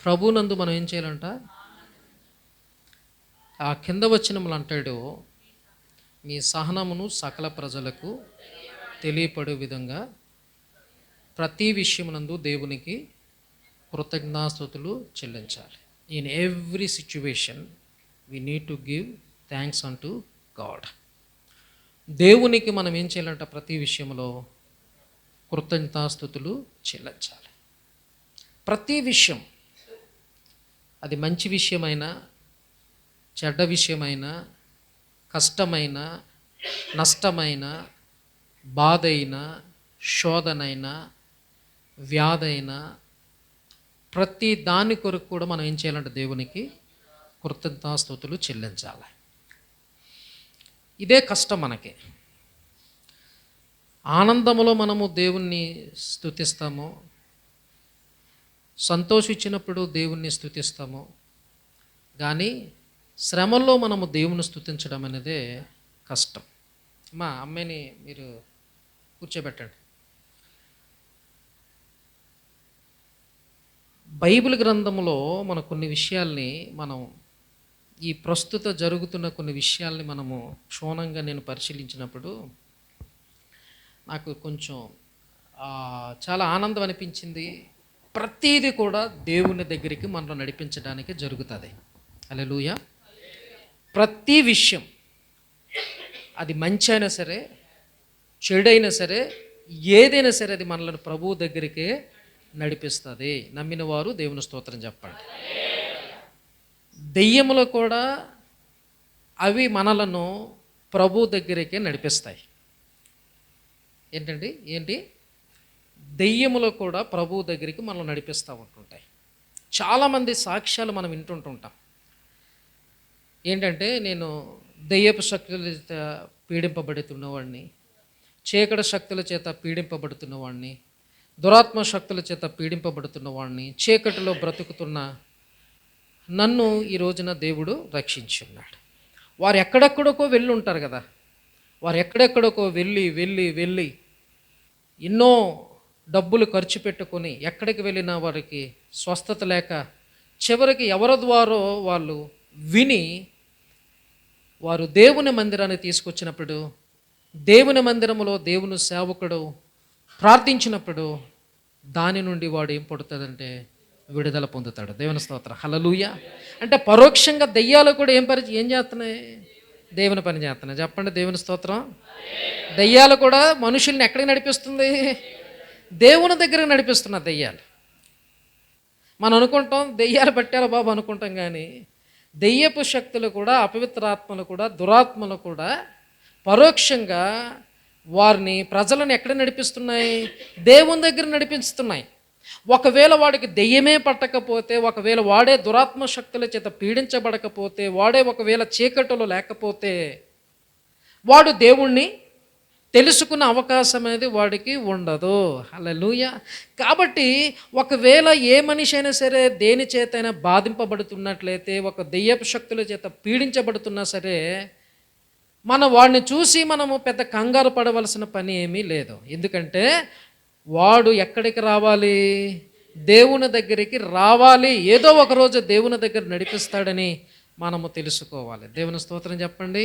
ప్రభునందు మనం ఏం చేయాలంట? ఆ కింద వచనములు అంటాడు, మీ సహనమును సకల ప్రజలకు తెలియపడే విధంగా ప్రతి విషయమునందు దేవునికి కృతజ్ఞాస్తుతులు చెల్లించాలి. In every situation we need to give thanks an to God. దేవునికి మనం ఏం చేయాలంట? ప్రతి విషయంలో కృతజ్ఞతాస్తుతులు చెల్లించాలి. ప్రతి విషయం, అది మంచి విషయమైనా, చెడ్డ విషయమైనా, కష్టమైన, నష్టమైన, బాధైన, శోధనైనా, వ్యాధైనా, ప్రతి దాని కొరకు కూడా మనం ఏం చేయాలంటే దేవునికి కృతజ్ఞతాస్తుతులు చెల్లించాలి. ఇదే కష్టం మనకి. ఆనందములో మనము దేవుణ్ణి స్తుతిస్తాము, సంతోషించినప్పుడు దేవుణ్ణి స్తుతిస్తాము. కానీ శ్రమల్లో మనము దేవుని స్తుతించడం అనేదే కష్టం. మా అమ్మాయిని మీరు కూర్చోబెట్టండి. బైబిల్ గ్రంథంలో మన కొన్ని విషయాల్ని మనం ఈ ప్రస్తుత జరుగుతున్న కొన్ని విషయాల్ని మనము క్షుణ్ణంగా నేను పరిశీలించినప్పుడు నాకు కొంచెం చాలా ఆనందం అనిపించింది. ప్రతీది కూడా దేవుని దగ్గరికి మనల్ని నడిపించడానికి జరుగుతుంది. హల్లెలూయా. ప్రతి విషయం, అది మంచి అయినా సరే, చెడైనా సరే, ఏదైనా సరే, అది మనల్ని ప్రభువు దగ్గరికే నడిపిస్తుంది. నమ్మిన వారు దేవుని స్తోత్రం చెప్పండి. దెయ్యములు కూడా అవి మనలను ప్రభు దగ్గరికే నడిపిస్తాయి. ఏంటి దెయ్యములు కూడా ప్రభు దగ్గరికి మనల్ని నడిపిస్తూ ఉంటుంటాయి. చాలామంది సాక్ష్యాలు మనం వింటుంటుంటాం. ఏంటంటే, నేను దెయ్యపు శక్తుల చేత పీడింపబడుతున్నవాడిని, చీకటి శక్తుల చేత పీడింపబడుతున్నవాడిని, దురాత్మ శక్తుల చేత పీడింపబడుతున్నవాడిని, చీకటిలో బ్రతుకుతున్న నన్ను ఈ రోజున దేవుడు రక్షించి ఉన్నాడు. వారు ఎక్కడెక్కడికో వెళ్ళి ఉంటారు కదా. వారు ఎక్కడెక్కడికో వెళ్ళి ఎన్నో డబ్బులు ఖర్చు పెట్టుకొని ఎక్కడికి వెళ్ళినా వారికి స్వస్థత లేక చివరికి ఎవరి ద్వారో వాళ్ళు విని వారు దేవుని మందిరాన్ని తీసుకొచ్చినప్పుడు, దేవుని మందిరములో దేవుని సేవకుడు ప్రార్థించినప్పుడు దాని నుండి వాడు ఏం పడుతుందంటే విడుదల పొందుతాడు. దేవుని స్తోత్రం. హల్లెలూయా. అంటే పరోక్షంగా దెయ్యాలు కూడా ఏం చేస్తున్నాయి? దేవుని పని చేస్తున్నాయి. చెప్పండి దేవుని స్తోత్రం. దెయ్యాలు కూడా మనుషుల్ని ఎక్కడికి నడిపిస్తుంది? దేవుని దగ్గరకు నడిపిస్తున్న దెయ్యాలు. మనం అనుకుంటాం దెయ్యాలు పట్టాల బాబు అనుకుంటాం, కానీ దెయ్యపు శక్తులు కూడా, అపవిత్రాత్మలు కూడా, దురాత్మలు కూడా పరోక్షంగా వారిని, ప్రజలను ఎక్కడ నడిపిస్తున్నాయి? దేవుని దగ్గర నడిపిస్తున్నాయి. ఒకవేళ వాడికి దెయ్యమే పట్టకపోతే, ఒకవేళ వాడే దురాత్మ శక్తుల చేత పీడించబడకపోతే, వాడే ఒకవేళ చీకటిలో లేకపోతే, వాడు దేవుణ్ణి తెలుసుకున్న అవకాశం అనేది వాడికి ఉండదు. హల్లెలూయా. కాబట్టి ఒకవేళ ఏ మనిషి అయినా సరే దేని చేతైనా బాధింపబడుతున్నట్లయితే, ఒక దెయ్యపు శక్తుల చేత పీడించబడుతున్నా సరే, మనం వాడిని చూసి మనము పెద్ద కంగారు పడవలసిన పని ఏమీ లేదు. ఎందుకంటే వాడు ఎక్కడికి రావాలి? దేవుని దగ్గరికి రావాలి. ఏదో ఒక రోజు దేవుని దగ్గర నడిపిస్తాడని మనము తెలుసుకోవాలి. దేవుని స్తోత్రం చెప్పండి.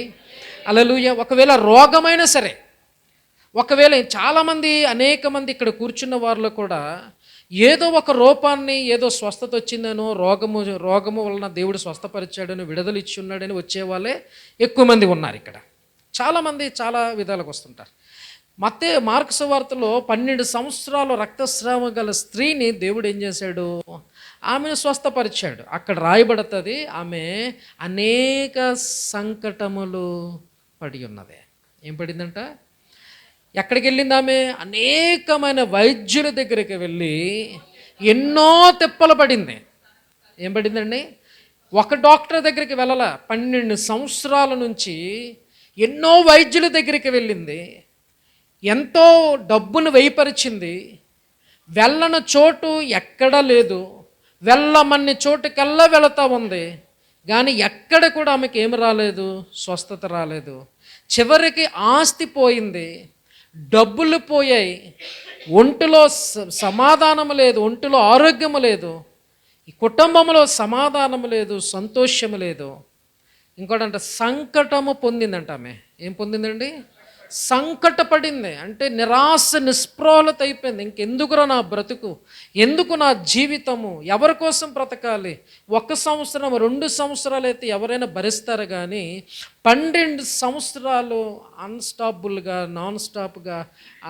హల్లెలూయా. ఒకవేళ రోగమైనా సరే, ఒకవేళ చాలామంది, అనేక మంది ఇక్కడ కూర్చున్న వారిలో కూడా ఏదో ఒక రూపాన్ని, ఏదో స్వస్థత వచ్చిందనో, రోగము వలన దేవుడు స్వస్థపరిచాడని, విడుదల ఇచ్చి ఉన్నాడని వచ్చేవాళ్ళే ఎక్కువ మంది ఉన్నారు ఇక్కడ. చాలామంది చాలా విధాలకు వస్తుంటారు. మార్కు సువార్తలో 12 సంవత్సరాలు రక్తస్రావం గల స్త్రీని దేవుడు ఏం చేశాడు? ఆమెను స్వస్థపరిచాడు. అక్కడ రాయబడుతుంది, ఆమె అనేక సంకటములు పడి ఉన్నది. ఏం పడిందంట? ఎక్కడికి వెళ్ళింది ఆమె? అనేకమైన వైద్యుల దగ్గరికి వెళ్ళి ఎన్నో తిప్పలు పడింది. ఏం పడిందండి? ఒక డాక్టర్ దగ్గరికి వెళ్ళాల. 12 సంవత్సరాల నుంచి ఎన్నో వైద్యుల దగ్గరికి వెళ్ళింది. ఎంతో డబ్బును వ్యయపరిచింది. వెళ్ళని చోటు ఎక్కడా లేదు. వెళ్ళమన్ని చోటుకల్లా వెళతా ఉంది, కానీ ఎక్కడ కూడా ఆమెకి ఏమి రాలేదు, స్వస్థత రాలేదు. చివరికి ఆస్తి పోయింది, డబ్బులు పోయాయి, ఒంటిలో సమాధానం లేదు, ఒంటిలో ఆరోగ్యము లేదు. ఈ కుటుంబంలో సమాధానం లేదు, సంతోషము లేదు. ఇంకోటంటే సంకటము పొందిందంట ఆమె. ఏం పొందిందండి? సంకటపడింది. అంటే నిరాశ నిస్పృహలత అయిపోయింది. ఇంకెందుకురా నా బ్రతుకు, ఎందుకు నా జీవితము, ఎవరి కోసం బ్రతకాలి? 1 సంవత్సరం 2 సంవత్సరాలు అయితే ఎవరైనా భరిస్తారు, కానీ 12 సంవత్సరాలు అన్స్టాపుల్గా నాన్ స్టాప్గా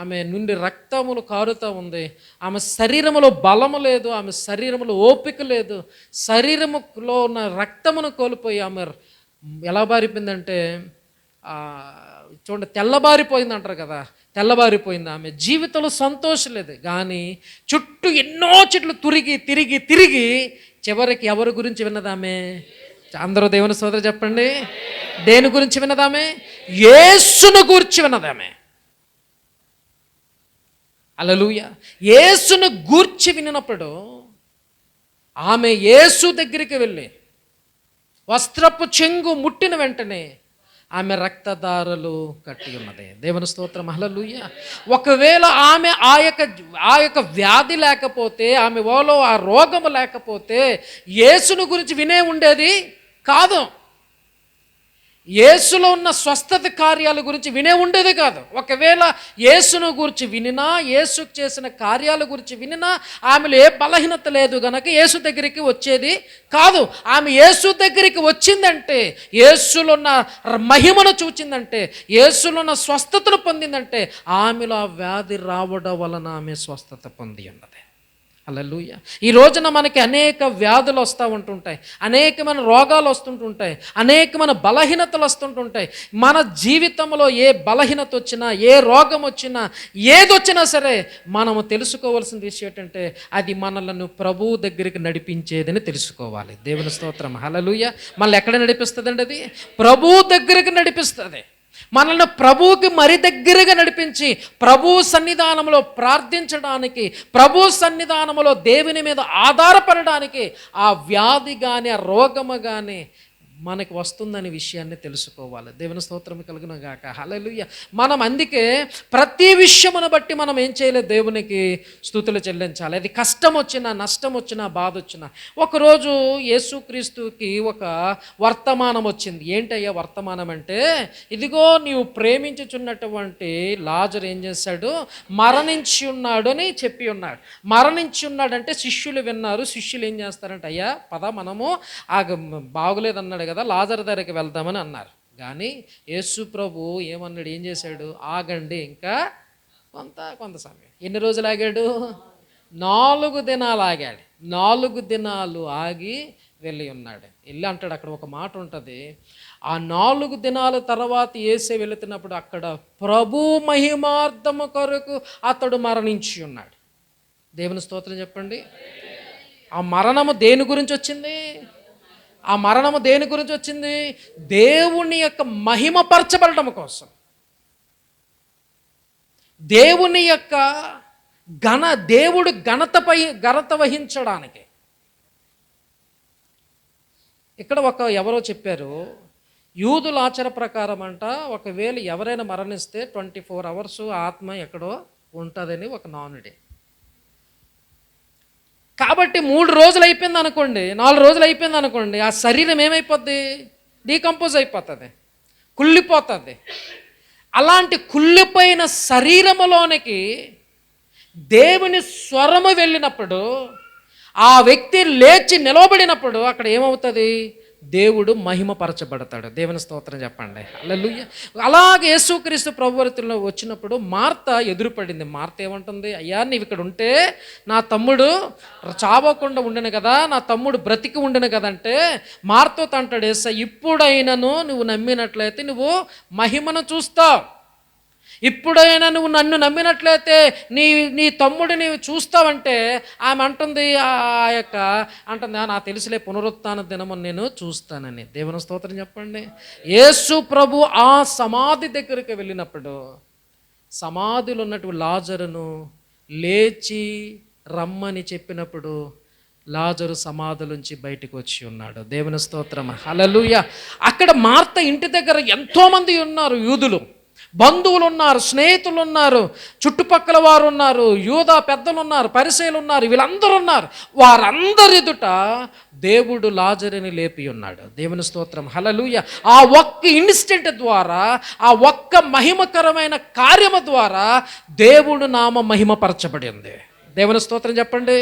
ఆమె నుండి రక్తములు కారుతూ ఉంది. ఆమె శరీరంలో బలము లేదు, ఆమె శరీరంలో ఓపిక లేదు, శరీరములో ఉన్న రక్తమును కోల్పోయి ఆమె ఎలా బారిపోయిందంటే చూడండి, తెల్లబారిపోయింది అంటారు కదా, తెల్లబారిపోయింది. ఆమె జీవితంలో సంతోషం లేదు, కానీ చుట్టూ ఎన్నో చెట్లు తిరిగి చివరికి ఎవరి గురించి విన్నదామె? అందరూ దేవుని సోదరు చెప్పండి, దేని గురించి విన్నదామె? యేసును గూర్చి విన్నదామె. హల్లెలూయా. యేసును గూర్చి వినినప్పుడు ఆమె యేసు దగ్గరికి వెళ్ళి వస్త్రపు చెంగు ముట్టిన వెంటనే ఆమె రక్తధారలు కట్టి ఉన్నది. దేవుని స్తోత్రం, హల్లెలూయా. ఒకవేళ ఆమె ఆ యొక్క వ్యాధి లేకపోతే, ఆమె ఓలో ఆ రోగము లేకపోతే యేసును గురించి వినే ఉండేది కాదు. యేసులో ఉన్న స్వస్థత కార్యాల గురించి వినే ఉండేది కాదు. ఒకవేళ యేసును గురించి వినినా, యేసు చేసిన కార్యాల గురించి వినినా ఆమెలో ఏ బలహీనత లేదు గనక యేసు దగ్గరికి వచ్చేది కాదు. ఆమె యేసు దగ్గరికి వచ్చిందంటే, యేసులో ఉన్న మహిమను చూచిందంటే, యేసులో ఉన్న స్వస్థతను పొందిందంటే ఆమెలో ఆ వ్యాధి రావడం వలన ఆమె స్వస్థత పొంది ఉన్నది. హల్లెలూయా. ఈ రోజున మనకి అనేక వ్యాధులు వస్తూ ఉంటుంటాయి, అనేకమైన రోగాలు వస్తుంటుంటాయి, అనేకమైన బలహీనతలు వస్తుంటుంటాయి. మన జీవితంలో ఏ బలహీనత వచ్చినా, ఏ రోగం వచ్చినా, ఏదొచ్చినా సరే మనము తెలుసుకోవాల్సిన విషయం ఏంటంటే అది మనలను ప్రభువు దగ్గరికి నడిపించేదని తెలుసుకోవాలి. దేవుని స్తోత్రం, హల్లెలూయా. మనల్ని ఎక్కడ నడిపిస్తుందండి? అది ప్రభువు దగ్గరికి నడిపిస్తుంది. మనల్ని ప్రభువుకి మరి దగ్గరగా నడిపించి ప్రభు సన్నిధానంలో ప్రార్థించడానికి, ప్రభు సన్నిధానంలో దేవుని మీద ఆధారపడడానికి ఆ వ్యాధి కానీ ఆ రోగము కానీ మనకి వస్తుందనే విషయాన్ని తెలుసుకోవాలి. దేవుని స్తోత్రం కలుగును గాక. హల్లెలూయా. మనం అందుకే ప్రతి విషయమును బట్టి మనం ఏం చేయలేదు, దేవునికి స్తుతులు చెల్లించాలి. అది కష్టం వచ్చినా, నష్టం వచ్చినా, బాధ వచ్చినా. ఒకరోజు యేసుక్రీస్తుకి ఒక వర్తమానం వచ్చింది. ఏంటయ్యా వర్తమానం అంటే, ఇదిగో నీవు ప్రేమించుచున్నటువంటి లాజరు ఏం చేశాడు, మరణించి ఉన్నాడు అని చెప్పి ఉన్నాడు. మరణించి ఉన్నాడంటే శిష్యులు విన్నారు. శిష్యులు ఏం చేస్తారంటే, అయ్యా పద మనము బాగులేదన్నాడు కదా, లాజరు దగ్గరికి వెళ్దామని అన్నారు. కానీ యేసు ప్రభు ఏమన్నాడు, ఏం చేశాడు, ఆగండి ఇంకా కొంత సమయం. ఎన్ని రోజులు ఆగాడు? 4 దినాలు ఆగాడు. 4 దినాలు ఆగి వెళ్ళి ఉన్నాడు. వెళ్ళి అంటాడు, అక్కడ ఒక మాట ఉంటుంది, ఆ 4 దినాల తర్వాత యేసే వెళుతున్నప్పుడు అక్కడ ప్రభు మహిమార్థము కొరకు అతడు మరణించి ఉన్నాడు. దేవుని స్తోత్రం చెప్పండి. ఆ మరణము దేని గురించి వచ్చింది? ఆ మరణము దేని గురించి వచ్చింది? దేవుని యొక్క మహిమపరచబడటం కోసం, దేవుని యొక్క దేవుడు ఘనత వహించడానికి. ఇక్కడ ఎవరో చెప్పారు, యూదుల ఆచార ప్రకారం అంట, ఒకవేళ ఎవరైనా మరణిస్తే 24 hours ఆత్మ ఎక్కడో ఉంటుందని ఒక నానుడి. కాబట్టి 3 రోజులు అయిపోయింది అనుకోండి, 4 రోజులు అయిపోయింది అనుకోండి, ఆ శరీరం ఏమైపోద్ది? డీకంపోజ్ అయిపోతుంది, కుళ్ళిపోతుంది. అలాంటి కుళ్ళిపోయిన శరీరములోనికి దేవుని స్వరము వెళ్ళినప్పుడు, ఆ వ్యక్తి లేచి నిలబడినప్పుడు అక్కడ ఏమవుతుంది? దేవుడు మహిమపరచబడతాడు. దేవుని స్తోత్రం చెప్పండి, హల్లెలూయా. అలాగే యేసుక్రీస్తు ప్రభువులో వచ్చినప్పుడు మార్త ఎదురుపడింది. మార్త ఏమంటుంది, అయ్యా నీవు ఇక్కడ ఉంటే నా తమ్ముడు చావకుండా ఉండను కదా, నా తమ్ముడు బ్రతికి ఉండను కదంటే, మార్తతో అంటాడు యేసయ్య, ఇప్పుడైనను నువ్వు నమ్మినట్లయితే నువ్వు మహిమను చూస్తావు. ఇప్పుడైనా నువ్వు నన్ను నమ్మినట్లయితే నీ తమ్ముడిని నీవు చూస్తావంటే ఆమె అంటుంది, అంటుంది, నా తెలుసులే పునరుత్థాన దినము నేను చూస్తానని. దేవుని స్తోత్రం చెప్పండి. యేసు ప్రభు ఆ సమాధి దగ్గరికి వెళ్ళినప్పుడు సమాధిలో ఉన్నటువంటి లాజరును లేచి రమ్మని చెప్పినప్పుడు లాజరు సమాధులోంచి బయటకు వచ్చి ఉన్నాడు. దేవుని స్తోత్రం, హల్లెలూయా. అక్కడ మార్త ఇంటి దగ్గర ఎంతోమంది ఉన్నారు యూదులు. బంధువులు ఉన్నారు, స్నేహితులు ఉన్నారు, చుట్టుపక్కల వారు ఉన్నారు, యూదా పెద్దలు ఉన్నారు, పరిసయ్యులు ఉన్నారు, వీళ్ళందరూ ఉన్నారు. వారందరి ఎదుట దేవుడు లాజరుని లేపి ఉన్నాడు. దేవుని స్తోత్రం, హల్లెలూయా. ఆ ఒక్క ఇన్సిడెంట్ ద్వారా, ఆ ఒక్క మహిమకరమైన కార్యము ద్వారా దేవుడు నామ మహిమపరచబడింది. దేవుని స్తోత్రం చెప్పండి.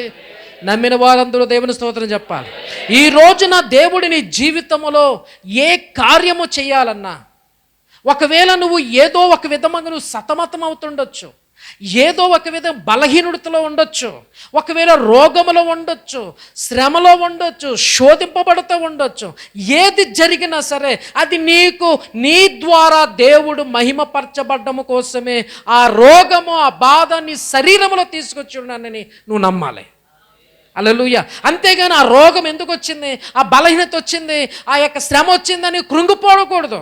నమ్మిన వారందరూ దేవుని స్తోత్రం చెప్పాలి. ఈ రోజున దేవుడు నీ జీవితంలో ఏ కార్యము చేయాలన్నా, ఒకవేళ నువ్వు ఏదో ఒక విధంగా నువ్వు సతమతం అవుతుండొచ్చు, ఏదో ఒక విధంగా బలహీనతలో ఉండొచ్చు, ఒకవేళ రోగములో ఉండొచ్చు, శ్రమలో ఉండొచ్చు, శోధింపబడుతూ ఉండొచ్చు. ఏది జరిగినా సరే అది నీకు నీ ద్వారా దేవుడు మహిమపరచబడ్డము కోసమే ఆ రోగము, ఆ బాధ నీ శరీరంలో తీసుకొచ్చి ఉన్నానని నువ్వు నమ్మాలి. హల్లెలూయా. అంతేగాని ఆ రోగం ఎందుకు వచ్చింది, ఆ బలహీనత వచ్చింది, ఆ యొక్క శ్రమ వచ్చిందని కృంగిపోకూడదు.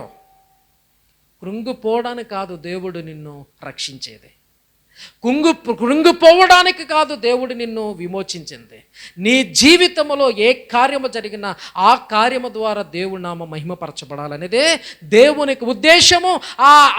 కృంగిపోవడానికి కాదు దేవుడు నిన్ను రక్షించేది, కృంగిపోవడానికి కాదు దేవుడు నిన్ను విమోచించింది. నీ జీవితంలో ఏ కార్యము జరిగినా ఆ కార్యము ద్వారా దేవుడి నామ మహిమపరచబడాలనేదే దేవునికి ఉద్దేశము.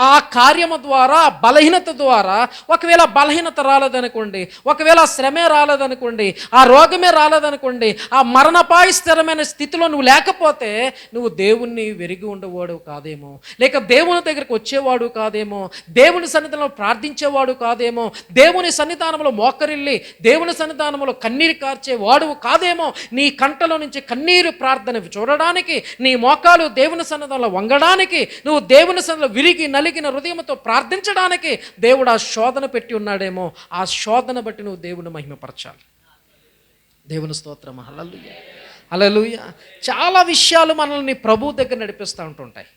ఆ కార్యము ద్వారా, బలహీనత ద్వారా, ఒకవేళ బలహీనత రాలేదనుకోండి, ఒకవేళ శ్రమే రాలేదనుకోండి, ఆ రోగమే రాలేదనుకోండి, ఆ మరణపాయ స్థిరమైన స్థితిలో నువ్వు లేకపోతే నువ్వు దేవుణ్ణి వెరిగి ఉండేవాడు కాదేమో, లేక దేవుని దగ్గరికి వచ్చేవాడు కాదేమో, దేవుని సన్నిధిలో ప్రార్థించేవాడు కాదేమో, దేవుని సన్నిధానంలో మోకరిల్లి దేవుని సన్నిధానంలో కన్నీరు కార్చే వాడువు కాదేమో. నీ కంటలో నుంచి కన్నీరు ప్రార్థన చూడడానికి, నీ మోకాలు దేవుని సన్నిధానంలో వంగడానికి, నువ్వు దేవుని సన్నిధిలో విరిగి నలిగిన హృదయంతో ప్రార్థించడానికి దేవుడు ఆ శోధన పెట్టి ఉన్నాడేమో. ఆ శోధన బట్టి నువ్వు దేవుని మహిమపరచాలి. దేవుని స్తోత్రం, హల్లెలూయా, హల్లెలూయా. చాలా విషయాలు మనల్ని ప్రభు దగ్గర నడిపిస్తూ ఉంటుంటాయి.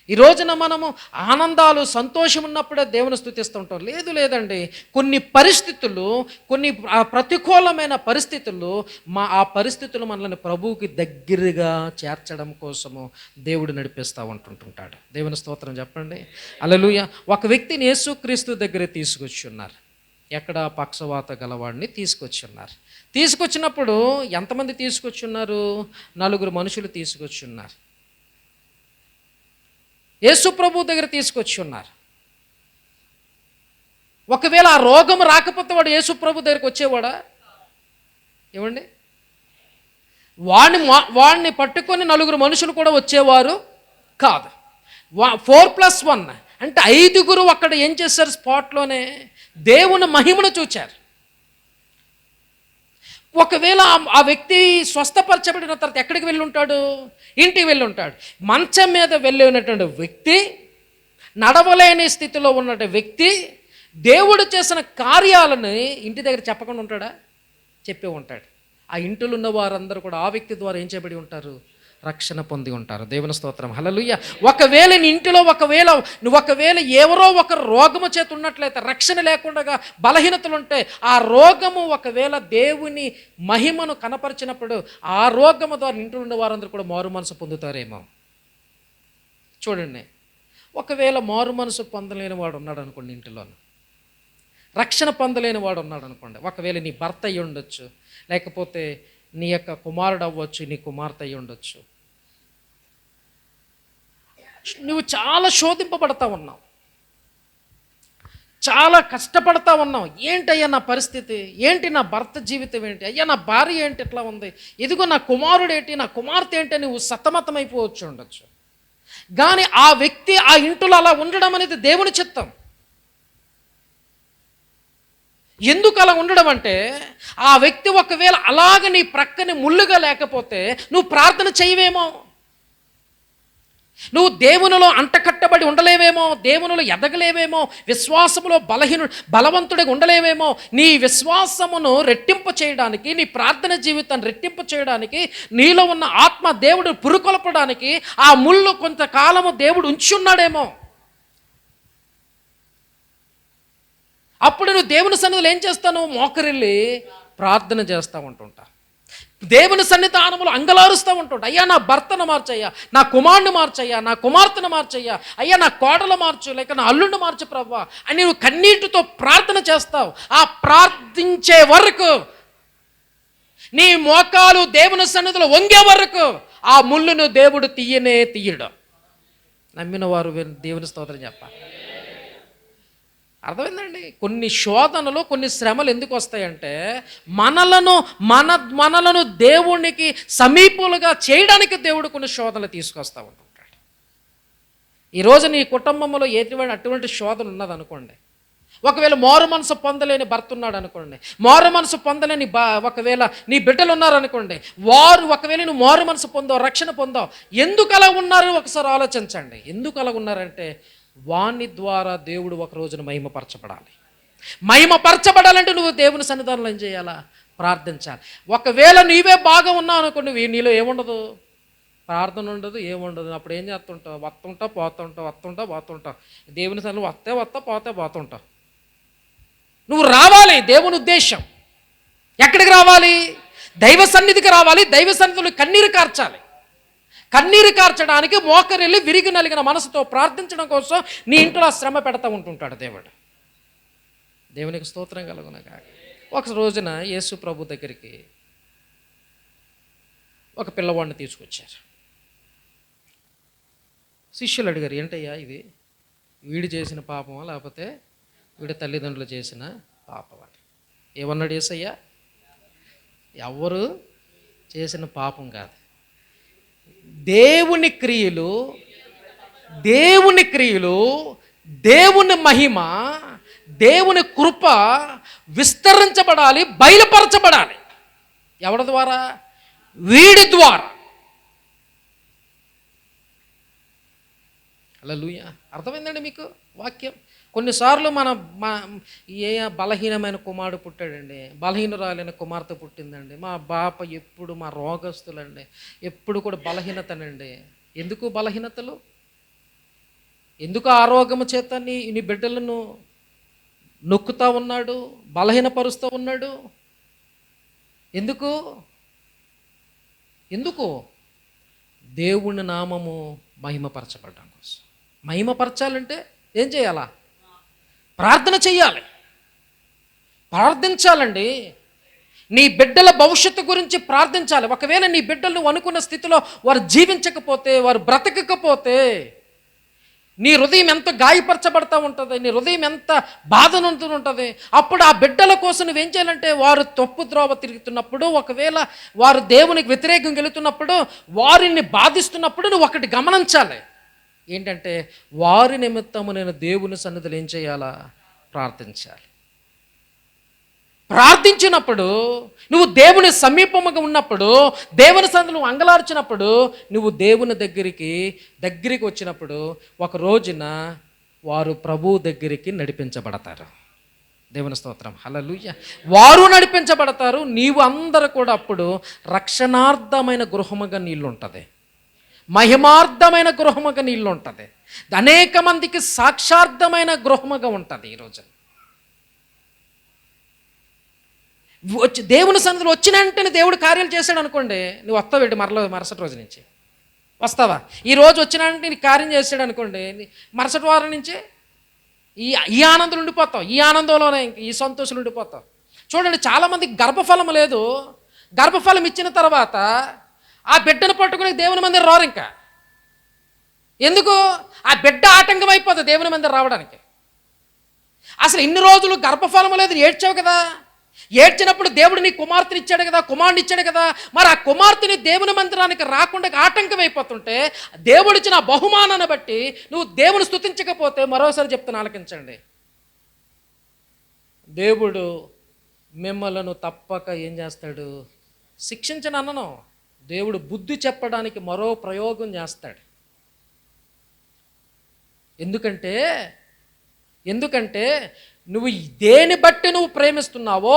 ఈ రోజున మనము ఆనందాలు, సంతోషం ఉన్నప్పుడే దేవుని స్తుతిస్తూ ఉంటాం. లేదండి, కొన్ని పరిస్థితులు, కొన్ని ప్రతికూలమైన పరిస్థితులు, ఆ పరిస్థితులు మనల్ని ప్రభువుకి దగ్గరగా చేర్చడం కోసము దేవుడు నడిపిస్తూ ఉంటుంటాడు. దేవుని స్తోత్రం చెప్పండి, హల్లెలూయా. ఒక వ్యక్తిని యేసుక్రీస్తు దగ్గర తీసుకొచ్చి ఉన్నారు. ఎక్కడ? పక్షవాత గలవాడిని తీసుకొచ్చి ఉన్నారు. తీసుకొచ్చినప్పుడు ఎంతమంది తీసుకొచ్చి ఉన్నారు? 4 మనుషులు తీసుకొచ్చి ఉన్నారు. యేసు ప్రభు దగ్గర తీసుకొచ్చి ఉన్నారు. ఒకవేళ ఆ రోగం రాకపోతే వాడు యేసు ప్రభు దగ్గరికి వచ్చేవాడా? ఏమండి? వాడిని పట్టుకొని 4 మనుషులు కూడా వచ్చేవారు కాదు. 4+1 అంటే 5 అక్కడ ఏం చేశారు? స్పాట్లోనే దేవుని మహిమను చూచారు. ఒకవేళ ఆ వ్యక్తి స్వస్థపరచబడిన తర్వాత ఎక్కడికి వెళ్ళి ఉంటాడు? ఇంటికి వెళ్ళి ఉంటాడు. మంచం మీద వెళ్ళినటువంటి వ్యక్తి, నడవలేని స్థితిలో ఉన్న వ్యక్తి దేవుడు చేసిన కార్యాలను ఇంటి దగ్గర చెప్పకుండా ఉంటాడా? చెప్పే ఉంటాడు. ఆ ఇంటిలో ఉన్న వారందరూ కూడా ఆ వ్యక్తి ద్వారా ఏం చేయబడి ఉంటారు? రక్షణ పొంది ఉంటారు. దేవుని స్తోత్రం, హల్లెలూయా. ఒకవేళ నీ ఇంటిలో ఒకవేళ ఎవరో ఒకరు రోగము చేత ఉన్నట్లయితే, రక్షణ లేకుండా బలహీనతలు ఉంటే, ఆ రోగము ఒకవేళ దేవుని మహిమను కనపరిచినప్పుడు ఆ రోగము ద్వారా ఇంట్లో ఉన్న వారందరూ కూడా మారు మనసు పొందుతారేమో. చూడండి, ఒకవేళ మారు మనసు పొందలేని వాడు ఉన్నాడు అనుకోండి, ఇంటిలోను రక్షణ పొందలేని వాడు ఉన్నాడు అనుకోండి, ఒకవేళ నీ భర్త అయ్యి ఉండొచ్చు, లేకపోతే నీ యొక్క కుమారుడు అవ్వచ్చు, నీ కుమార్తె అయ్యి ఉండొచ్చు. నువ్వు చాలా శోధింపబడతా ఉన్నావు, చాలా కష్టపడతా ఉన్నావు. ఏంటయ్యా నా పరిస్థితి ఏంటి? నా భర్త జీవితం ఏంటి? అయ్యా నా భార్య ఏంటి ఎట్లా ఉంది? ఇదిగో నా కుమారుడు ఏంటి, నా కుమార్తె ఏంటి? నువ్వు సతమతమైపోవచ్చు ఉండొచ్చు. కానీ ఆ వ్యక్తి ఆ ఇంటిలో అలా ఉండడం అనేది దేవుని చిత్తం. ఎందుకు అలా ఉండడం అంటే, ఆ వ్యక్తి ఒకవేళ అలాగ నీ ప్రక్కని ముళ్ళుగా లేకపోతే నువ్వు ప్రార్థన చేయవేమో, నువ్వు దేవునిలో అంటకట్టబడి ఉండలేవేమో, దేవునిలో ఎదగలేవేమో, విశ్వాసములో బలవంతుడిగా ఉండలేవేమో. నీ విశ్వాసమును రెట్టింపు చేయడానికి, నీ ప్రార్థన జీవితాన్ని రెట్టింపు చేయడానికి, నీలో ఉన్న ఆత్మ దేవుడు పురుకొల్పడానికి ఆ ముళ్ళు కొంతకాలము దేవుడు ఉంచున్నాడేమో. అప్పుడు నువ్వు దేవుని సన్నిధిలో ఏం చేస్తావు? మోకరిల్లి ప్రార్థన చేస్తూ ఉంటుంటా, దేవుని సన్నిధానములో అంగలారుస్తూ ఉంటుంటా. అయ్యా నా భర్తను మార్చయ్యా, నా కుమారుని మార్చయ్యా, నా కుమార్తెను మార్చయ్యా, అయ్యా నా కోడలు మార్చు, లేక నా అల్లుడిని మార్చు ప్రభువా అని నువ్వు కన్నీటితో ప్రార్థన చేస్తావు. ఆ ప్రార్థించే వరకు, నీ మోకాలు దేవుని సన్నిధిలో వంగే వరకు ఆ ముళ్ళును దేవుడు తీయడు. నమ్మిన వారు దేవుని స్తోత్రం చెప్పాలి. అర్థమైందండి? కొన్ని శోధనలు, కొన్ని శ్రమలు ఎందుకు వస్తాయంటే మనలను మనలను దేవునికి సమీపులుగా చేయడానికి దేవుడు కొన్ని శోధనలు తీసుకొస్తూ ఉంటుంటాడు. ఈరోజు నీ కుటుంబంలో అటువంటి శోధన ఉన్నదనుకోండి, ఒకవేళ మారు మనసు పొందలేని భర్త ఉన్నాడు అనుకోండి, మారు మనసు పొందలేని ఒకవేళ నీ బిడ్డలు ఉన్నారనుకోండి, వారు ఒకవేళ నువ్వు మారు మనసు పొందావు, రక్షణ పొందావు, ఎందుకు అలా ఉన్నారు ఒకసారి ఆలోచించండి. ఎందుకు అలా ఉన్నారంటే వాని ద్వారా దేవుడు ఒక రోజున మహిమపరచబడాలి. మహిమపరచబడాలంటే నువ్వు దేవుని సన్నిధానంలో ఏం చేయాలా? ప్రార్థించాలి. ఒకవేళ నీవే బాగా ఉన్నావు అనుకోండి, నీలో ఏముండదు, ప్రార్థన ఉండదు, ఏముండదు. అప్పుడు ఏం చేస్తుంటావు? వస్తుంటావు, పోతుంటావు. దేవుని సన్నిధిలో వస్తే పోతుంటావు. నువ్వు రావాలి. దేవుని ఉద్దేశం ఎక్కడికి రావాలి? దైవ సన్నిధికి రావాలి. దైవ సన్నిధిలో కన్నీరు కార్చాలి. కన్నీరు కార్చడానికి మోకరిల్లి విరిగి నలిగిన మనసుతో ప్రార్థించడం కోసం నీ ఇంట్లో శ్రమ పెడతా ఉంటుంటాడు దేవుడు. దేవునికి స్తోత్రం కలుగునగా. ఒక రోజున యేసు ప్రభు దగ్గరికి ఒక పిల్లవాడిని తీసుకొచ్చారు. శిష్యులు అడిగారు, ఏంటయ్యా ఇది? వీడు చేసిన పాపమా లేకపోతే వీడి తల్లిదండ్రులు చేసిన పాపమా? ఏమన్నాడు యేసయ్య? ఎవరు చేసిన పాపం కాదు, దేవుని క్రియలు, దేవుని మహిమ, దేవుని కృప విస్తరించబడాలి, బయలుపరచబడాలి. ఎవరి ద్వారా? వీడి ద్వారా. హల్లెలూయా. అర్థమైందండి మీకు వాక్యం? కొన్నిసార్లు ఏ బలహీనమైన కుమారుడు పుట్టాడండి, బలహీనురాలైన కుమార్తె పుట్టిందండి, మా బాప ఎప్పుడు మా రోగస్తులండి, ఎప్పుడు కూడా బలహీనతనండి. ఎందుకు బలహీనతలు? ఎందుకు ఆరోగ్యము చేత నీ బిడ్డలను నొక్కుతూ ఉన్నాడు, బలహీనపరుస్తూ ఉన్నాడు? ఎందుకు? దేవుని నామము మహిమపరచబడడం కోసం. మహిమపరచాలంటే ఏం చేయాలా? ప్రార్థన చెయ్యాలి, ప్రార్థించాలండి. నీ బిడ్డల భవిష్యత్తు గురించి ప్రార్థించాలి. ఒకవేళ నీ బిడ్డలు అనుకున్న స్థితిలో వారు జీవించకపోతే, వారు బ్రతకకపోతే, నీ హృదయం ఎంత గాయపరచబడతా ఉంటుంది, నీ హృదయం ఎంత బాధనుంటూ ఉంటుంది. అప్పుడు ఆ బిడ్డల కోసం నువ్వేం చేయాలంటే, వారు తప్పు ద్రోవ తిరుగుతున్నప్పుడు, ఒకవేళ వారు దేవునికి వ్యతిరేకంగా వెళుతున్నప్పుడు, వారిని బాధిస్తున్నప్పుడు నువ్వు ఒకటి గమనించాలి. ఏంటంటే వారి నిమిత్తము నేను దేవుని సన్నిధిలో ఏం చేయాలా? ప్రార్థించాలి. ప్రార్థించినప్పుడు, నువ్వు దేవుని సమీపముగా ఉన్నప్పుడు, దేవుని సన్నిధిలో నువ్వు అంగలార్చినప్పుడు, నువ్వు దేవుని దగ్గరికి వచ్చినప్పుడు ఒక రోజున వారు ప్రభు దగ్గరికి నడిపించబడతారు. దేవుని స్తోత్రం. హల్లెలూయా. వారు నడిపించబడతారు. నీవు అందరూ కూడా అప్పుడు రక్షణార్థమైన గృహముగా నీళ్ళు ఉంటుంది, మహిమార్థమైన గృహముగా నీళ్ళు ఉంటుంది, అనేక మందికి సాక్షార్థమైన గృహముగా ఉంటుంది. ఈరోజు దేవుని సన్నిధిలో వచ్చిన వెంటనే దేవుడు కార్యాలు చేశాడు అనుకోండి, నువ్వు వస్తావు మరుసటి రోజు నుంచి వస్తావా? ఈ రోజు వచ్చిన వెంటనే నీ కార్యం చేశాడు అనుకోండి, మరుసటి వారం నుంచి ఈ ఆనందం ఉండిపోతావు, ఈ ఆనందంలోనే ఈ సంతోషం ఉండిపోతావు. చూడండి, చాలామందికి గర్భఫలం లేదు. గర్భఫలం ఇచ్చిన తర్వాత ఆ బిడ్డను పట్టుకుని దేవుని మందిరం రారు. ఇంకా ఎందుకు? ఆ బిడ్డ ఆటంకం అయిపోతుంది దేవుని మందిరం రావడానికి. అసలు ఇన్ని రోజులు గర్భఫలం లేదు, ఏడ్చావు కదా, ఏడ్చినప్పుడు దేవుడు నీ కుమార్తెని ఇచ్చాడు కదా, కుమారుని ఇచ్చాడు కదా, మరి ఆ కుమార్తెని దేవుని మందిరానికి రాకుండా ఆటంకం అయిపోతుంటే, దేవుడిచ్చిన బహుమానాన్ని బట్టి నువ్వు దేవుని స్తుతించకపోతే, మరోసారి చెప్తాను ఆలకించండి, దేవుడు మిమ్మలను తప్పక ఏం చేస్తాడు? శిక్షించను అన్నను, దేవుడు బుద్ధి చెప్పడానికి మరో ప్రయోగం చేస్తాడు. ఎందుకంటే నువ్వు దేని బట్టి నువ్వు ప్రేమిస్తున్నావో,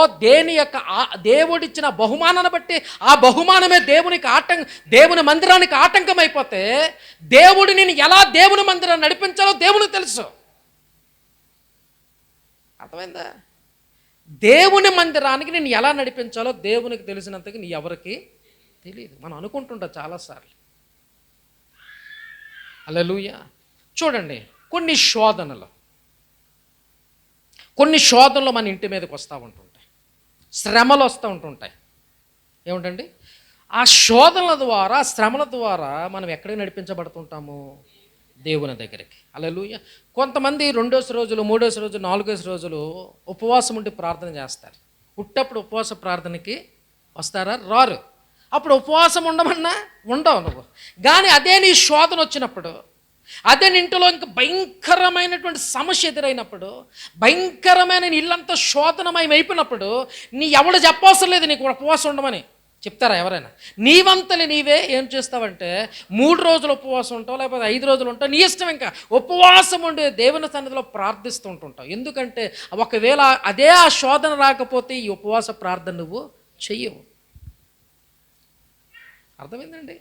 దేవుడిచ్చిన బహుమానాన్ని బట్టి ఆ బహుమానమే దేవుని మందిరానికి ఆటంకం అయిపోతే, దేవుడు నేను ఎలా దేవుని మందిరాన్ని నడిపించాలో దేవునికి తెలుసు. అర్థమైందా? దేవుని మందిరానికి నేను ఎలా నడిపించాలో దేవునికి తెలిసినంతగా నీ ఎవరికి తెలియదు. మనం అనుకుంటుంటాం చాలాసార్లు. హల్లెలూయా. చూడండి, కొన్ని శోధనలు మన ఇంటి మీదకి వస్తూ ఉంటుంటాయి, శ్రమలు వస్తూ ఉంటుంటాయి. ఏమిటండి? ఆ శోధనల ద్వారా, శ్రమల ద్వారా మనం ఎక్కడికి నడిపించబడుతుంటాము? దేవుని దగ్గరికి. హల్లెలూయా. కొంతమంది రెండోసి రోజులు, మూడోసి రోజు, నాలుగోసి రోజులు ఉపవాసం ఉండి ప్రార్థన చేస్తారు. పుట్టప్పుడు ఉపవాస ప్రార్థనకి వస్తారా? రారు. అప్పుడు ఉపవాసం ఉండమన్నా ఉండవు నువ్వు. కానీ అదే నీ శోధన వచ్చినప్పుడు, అదే నీ ఇంటిలో ఇంకా భయంకరమైనటువంటి సమస్య ఎదురైనప్పుడు, భయంకరమైన నీ ఇల్లంతా శోధనమయం అయిపోయినప్పుడు, నీ ఎవడు చెప్పవసరం లేదు నీకు ఉపవాసం ఉండమని. చెప్తారా ఎవరైనా? నీవంతలి నీవే ఏం చేస్తావంటే 3 రోజులు ఉపవాసం ఉంటావు, లేకపోతే 5 రోజులు ఉంటావు, నీ ఇష్టం. ఇంకా ఉపవాసం ఉండి దేవుని సన్నిధిలో ప్రార్థిస్తూ ఉంటుంటావు. ఎందుకంటే ఒకవేళ అదే ఆ శోధన రాకపోతే ఈ ఉపవాస ప్రార్థన నువ్వు చెయ్యవు. అర్థమైందండి?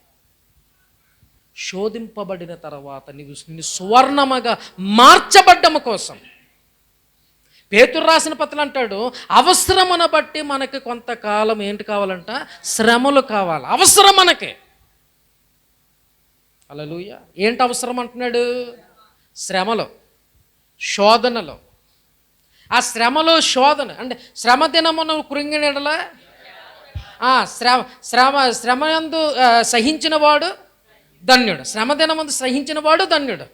శోధింపబడిన తర్వాత నిన్ను సువర్ణముగా మార్చబడ్డము కోసం పేతురు రాసిన పత్రం అంటాడు, అవసరమును బట్టి మనకి కొంతకాలం ఏంటి కావాలంట? శ్రమలు కావాలి. అవసరం మనకి. హల్లెలూయా. ఏంటి అవసరం అంటున్నాడు? శ్రమలు, శోధనలు. ఆ శ్రమలు, శోధన అంటే శ్రమ దినమును కృంగినెడల శ్రమయందు సహించిన వాడు ధన్యుడు. శ్రమ దినమందు సహించిన వాడు ధన్యుడు.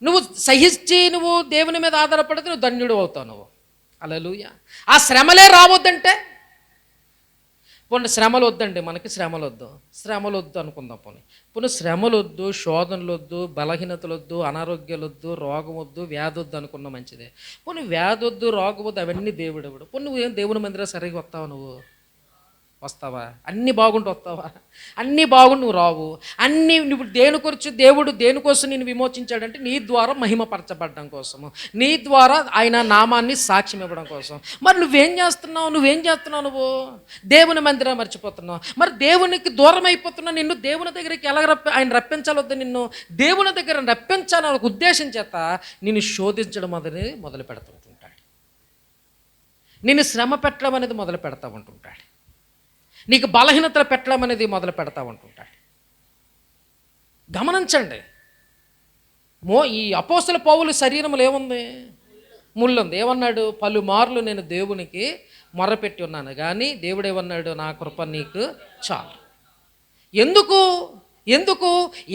నువ్వు సహించి నువ్వు దేవుని మీద ఆధారపడితే నువ్వు ధన్యుడు అవుతావు నువ్వు. హల్లెలూయా. ఆ శ్రమలే రావద్దంటే, పోనీ శ్రమలు వద్దండి, మనకి శ్రమలు వద్దు అనుకుందాం. పోనీ శ్రమలు వద్దు, శోధనలు వద్దు, బలహీనతలు వద్దు, అనారోగ్యాలు వద్దు, రోగం వద్దు, వ్యాధి వద్దు అనుకున్న మంచిదే. పోనీ వ్యాధి వద్దు, రోగం వద్దు, అవన్నీ దేవుడు ఎవడు? పోనీ నువ్వేం దేవుని మందిరం సరిగ్గా వస్తావా? నువ్వు వస్తావా? అన్నీ బాగుంటూ వస్తావా? అన్నీ బాగుండి నువ్వు రావు. అన్నీ నువ్వు దేవుడు దేనికోసం నేను విమోచించాడంటే నీ ద్వారా మహిమపరచబడడం కోసము, నీ ద్వారా ఆయన నామాన్ని సాక్ష్యం ఇవ్వడం కోసం. మరి నువ్వేం చేస్తున్నావు? నువ్వు దేవుని మందిరం మర్చిపోతున్నావు. మరి దేవునికి దూరం అయిపోతున్నావు. నిన్ను దేవుని దగ్గరికి ఎలా ఆయన రప్పించాలొద్దు, నిన్ను దేవుని దగ్గర రప్పించాలని ఒక ఉద్దేశం చేత నిన్ను శోధించడం అనేది మొదలు పెడుతుంటాడు. నిన్ను శ్రమ పెట్టడం అనేది మొదలు పెడతా ఉంటుంటాడు. నీకు బలహీనతలు పెట్టడం అనేది మొదలు పెడతా ఉంటుంటాడు. గమనించండి. ఈ అపోస్తల పౌలు శరీరంలో ఏముంది? ముళ్ళుంది. ఏమన్నాడు? పలుమార్లు నేను దేవునికి మొరపెట్టి ఉన్నాను, కానీ దేవుడు ఏమన్నాడు? నా కృప నీకు చాలు. ఎందుకు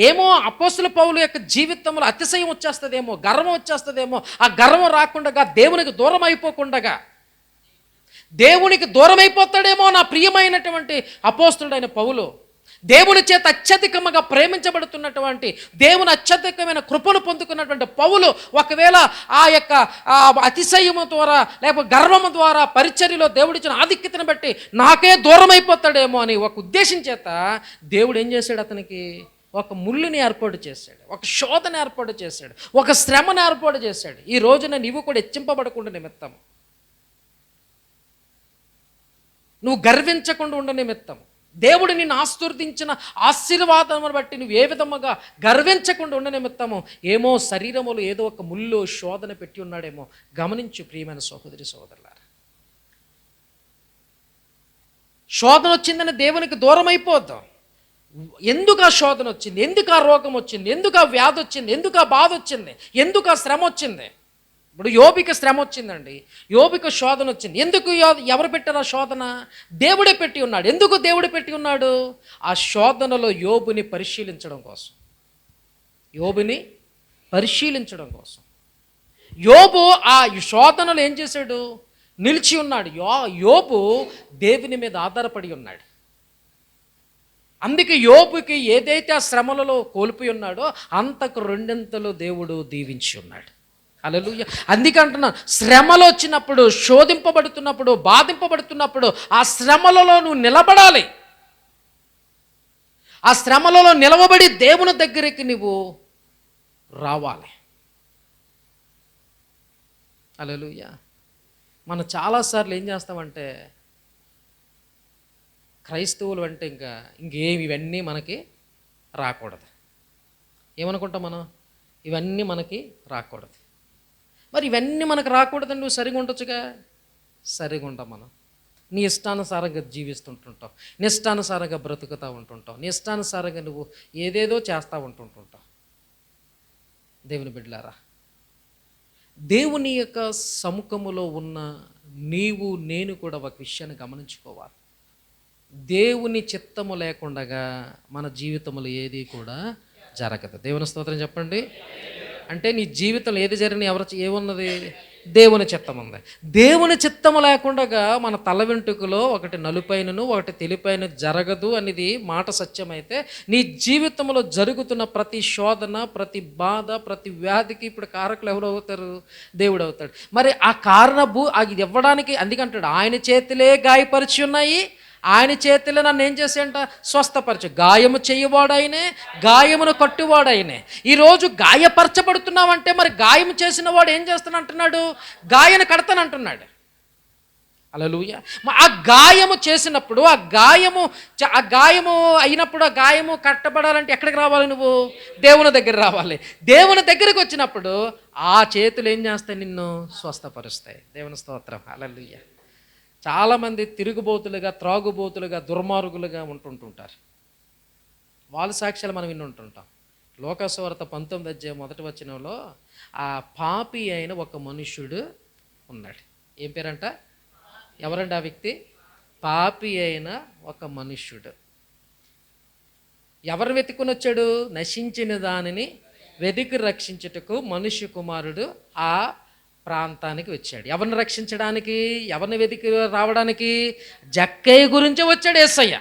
ఏమో అపోస్తల పౌలు యొక్క జీవితంలో అతిశయం వచ్చేస్తుందేమో, గర్వం వచ్చేస్తుందేమో. ఆ గర్వం రాకుండా, దేవునికి దూరం అయిపోకుండా, దేవునికి దూరం అయిపోతాడేమో నా ప్రియమైనటువంటి అపోస్తలుడైన పౌలు. దేవుని చేత అత్యధికంగా ప్రేమించబడుతున్నటువంటి, దేవుని అత్యధికమైన కృపను పొందుకున్నటువంటి పౌలు ఒకవేళ ఆ యొక్క అతిశయము ద్వారా లేకపోతే గర్వము ద్వారా పరిచర్యలో దేవుడిచ్చిన ఆధిక్యతను బట్టి నాకే దూరం అయిపోతాడేమో అని ఒక ఉద్దేశం చేత దేవుడు ఏం చేశాడు? అతనికి ఒక ముళ్ళుని ఏర్పాటు చేశాడు, ఒక శోధన ఏర్పాటు చేశాడు, ఒక శ్రమను ఏర్పాటు చేశాడు. ఈ రోజున నీవు కూడా హెచ్చింపబడకుండా నిమిత్తం, నువ్వు గర్వించకుండా ఉండ నిమిత్తం, దేవుడు నిన్ను ఆశీర్వదించిన ఆశీర్వాదమును బట్టి నువ్వు ఏ విధముగా గర్వించకుండా ఉండ నిమిత్తము ఏమో శరీరములో ఏదో ఒక ముళ్ళు శోధన పెట్టి ఉన్నాడేమో. గమనించు ప్రియమైన సహోదరి సహోదరులారా. శోధన వచ్చిందని దేవునికి దూరం అయిపోద్దాం. ఎందుకు ఆ శోధన వచ్చింది? ఎందుకు ఆ రోగం వచ్చింది? ఎందుకు ఆ వ్యాధి వచ్చింది? ఎందుకు ఆ బాధ వచ్చింది? ఎందుకు ఆ శ్రమ వచ్చింది? ఇప్పుడు యోబుకి శ్రమ వచ్చిందండి, యోబుకి శోధన వచ్చింది. ఎందుకు? ఎవరు పెట్టారు ఆ శోధన? దేవుడే పెట్టి ఉన్నాడు. ఎందుకు దేవుడు పెట్టి ఉన్నాడు? ఆ శోధనలో యోబుని పరిశీలించడం కోసం. యోబు ఆ శోధనలో ఏం చేశాడు? నిలిచి ఉన్నాడు. యోబు దేవుని మీద ఆధారపడి ఉన్నాడు. అందుకే యోబుకి ఏదైతే ఆ శ్రమలలో కోల్పోయి ఉన్నాడో అంతకు రెండింతలు దేవుడు దీవించి ఉన్నాడు. హల్లెలూయా. అందుకే అంటున్నా, శ్రమలు వచ్చినప్పుడు, శోధింపబడుతున్నప్పుడు, బాధింపబడుతున్నప్పుడు ఆ శ్రమలలో నువ్వు నిలబడాలి. ఆ శ్రమలలో నిలవబడి దేవుని దగ్గరికి నువ్వు రావాలి. హల్లెలూయా. మనం చాలాసార్లు ఏం చేస్తామంటే, క్రైస్తవులు అంటే ఇంకేమి ఇవన్నీ మనకి రాకూడదు. ఏమనుకుంటాం మనం? ఇవన్నీ మనకి రాకూడదు. మరి ఇవన్నీ మనకు రాకూడదని నువ్వు సరిగా ఉండొచ్చుగా. సరిగా ఉంటాం మనం. నీ ఇష్టానుసారంగా జీవిస్తుంటుంటావు, నీ ఇష్టానుసారంగా బ్రతుకుతూ ఉంటుంటావు, నీ ఇష్టానుసారంగా నువ్వు ఏదేదో చేస్తూ ఉంటుంటావు. దేవుని బిడ్డలారా, దేవుని యొక్క సముఖములో ఉన్న నీవు నేను కూడా ఒక విషయాన్ని గమనించుకోవాలి. దేవుని చిత్తము లేకుండా మన జీవితంలో ఏది కూడా జరగదు. దేవుని స్తోత్రం చెప్పండి. అంటే నీ జీవితంలో ఏది జరిగినా ఏమున్నది? దేవుని చిత్తం ఉంది. దేవుని చిత్తము లేకుండా మన తల వెంట్రుకలో ఒకటి నలుపైనను ఒకటి తెలుపైన జరగదు అనేది మాట సత్యమైతే, నీ జీవితంలో జరుగుతున్న ప్రతి శోధన, ప్రతి బాధ, ప్రతి వ్యాధికి ఇప్పుడు కారకులు ఎవరు అవుతారు? దేవుడు అవుతాడు. మరి ఆ అది ఇవ్వడానికి అందుకంటాడు, ఆయన చేతులే గాయపరిచి ఉన్నాయి, ఆయన చేతిలో నన్ను ఏం చేసేయంట? స్వస్థపరచు. గాయము చేయవాడైనే, గాయమును కట్టువాడైనే. ఈరోజు గాయపరచబడుతున్నావంటే మరి గాయం చేసిన వాడు ఏం చేస్తానంటున్నాడు? గాయను కడతానంటున్నాడు. హల్లెలూయా. ఆ గాయము చేసినప్పుడు, ఆ గాయము అయినప్పుడు, ఆ గాయము కట్టబడాలంటే ఎక్కడికి రావాలి? నువ్వు దేవుని దగ్గర రావాలి. దేవుని దగ్గరికి వచ్చినప్పుడు ఆ చేతులు ఏం చేస్తాయి? నిన్ను స్వస్థపరుస్తాయి. దేవుని స్తోత్రం. హల్లెలూయా. చాలామంది తిరుగుబోతులుగా, త్రాగుబోతులుగా, దుర్మార్గులుగా ఉంటుంటారు. వాళ్ళ సాక్ష్యాలు మనం విని ఉంటుంటాం. లోకసువార్త 19:1 ఆ పాపి అయిన ఒక మనుష్యుడు ఉన్నాడు. ఏం పేరంట? ఎవరండి ఆ వ్యక్తి? పాపి అయిన ఒక మనుష్యుడు. ఎవరు వెతుకుని వచ్చాడు? నశించిన దానిని వెతికి రక్షించుటకు మనుష్య కుమారుడు ఆ ప్రాంతానికి వచ్చాడు. ఎవరిని రక్షించడానికి? ఎవరిని వెతికి రావడానికి? జక్కయ్య గురించి వచ్చాడు యేసయ్య.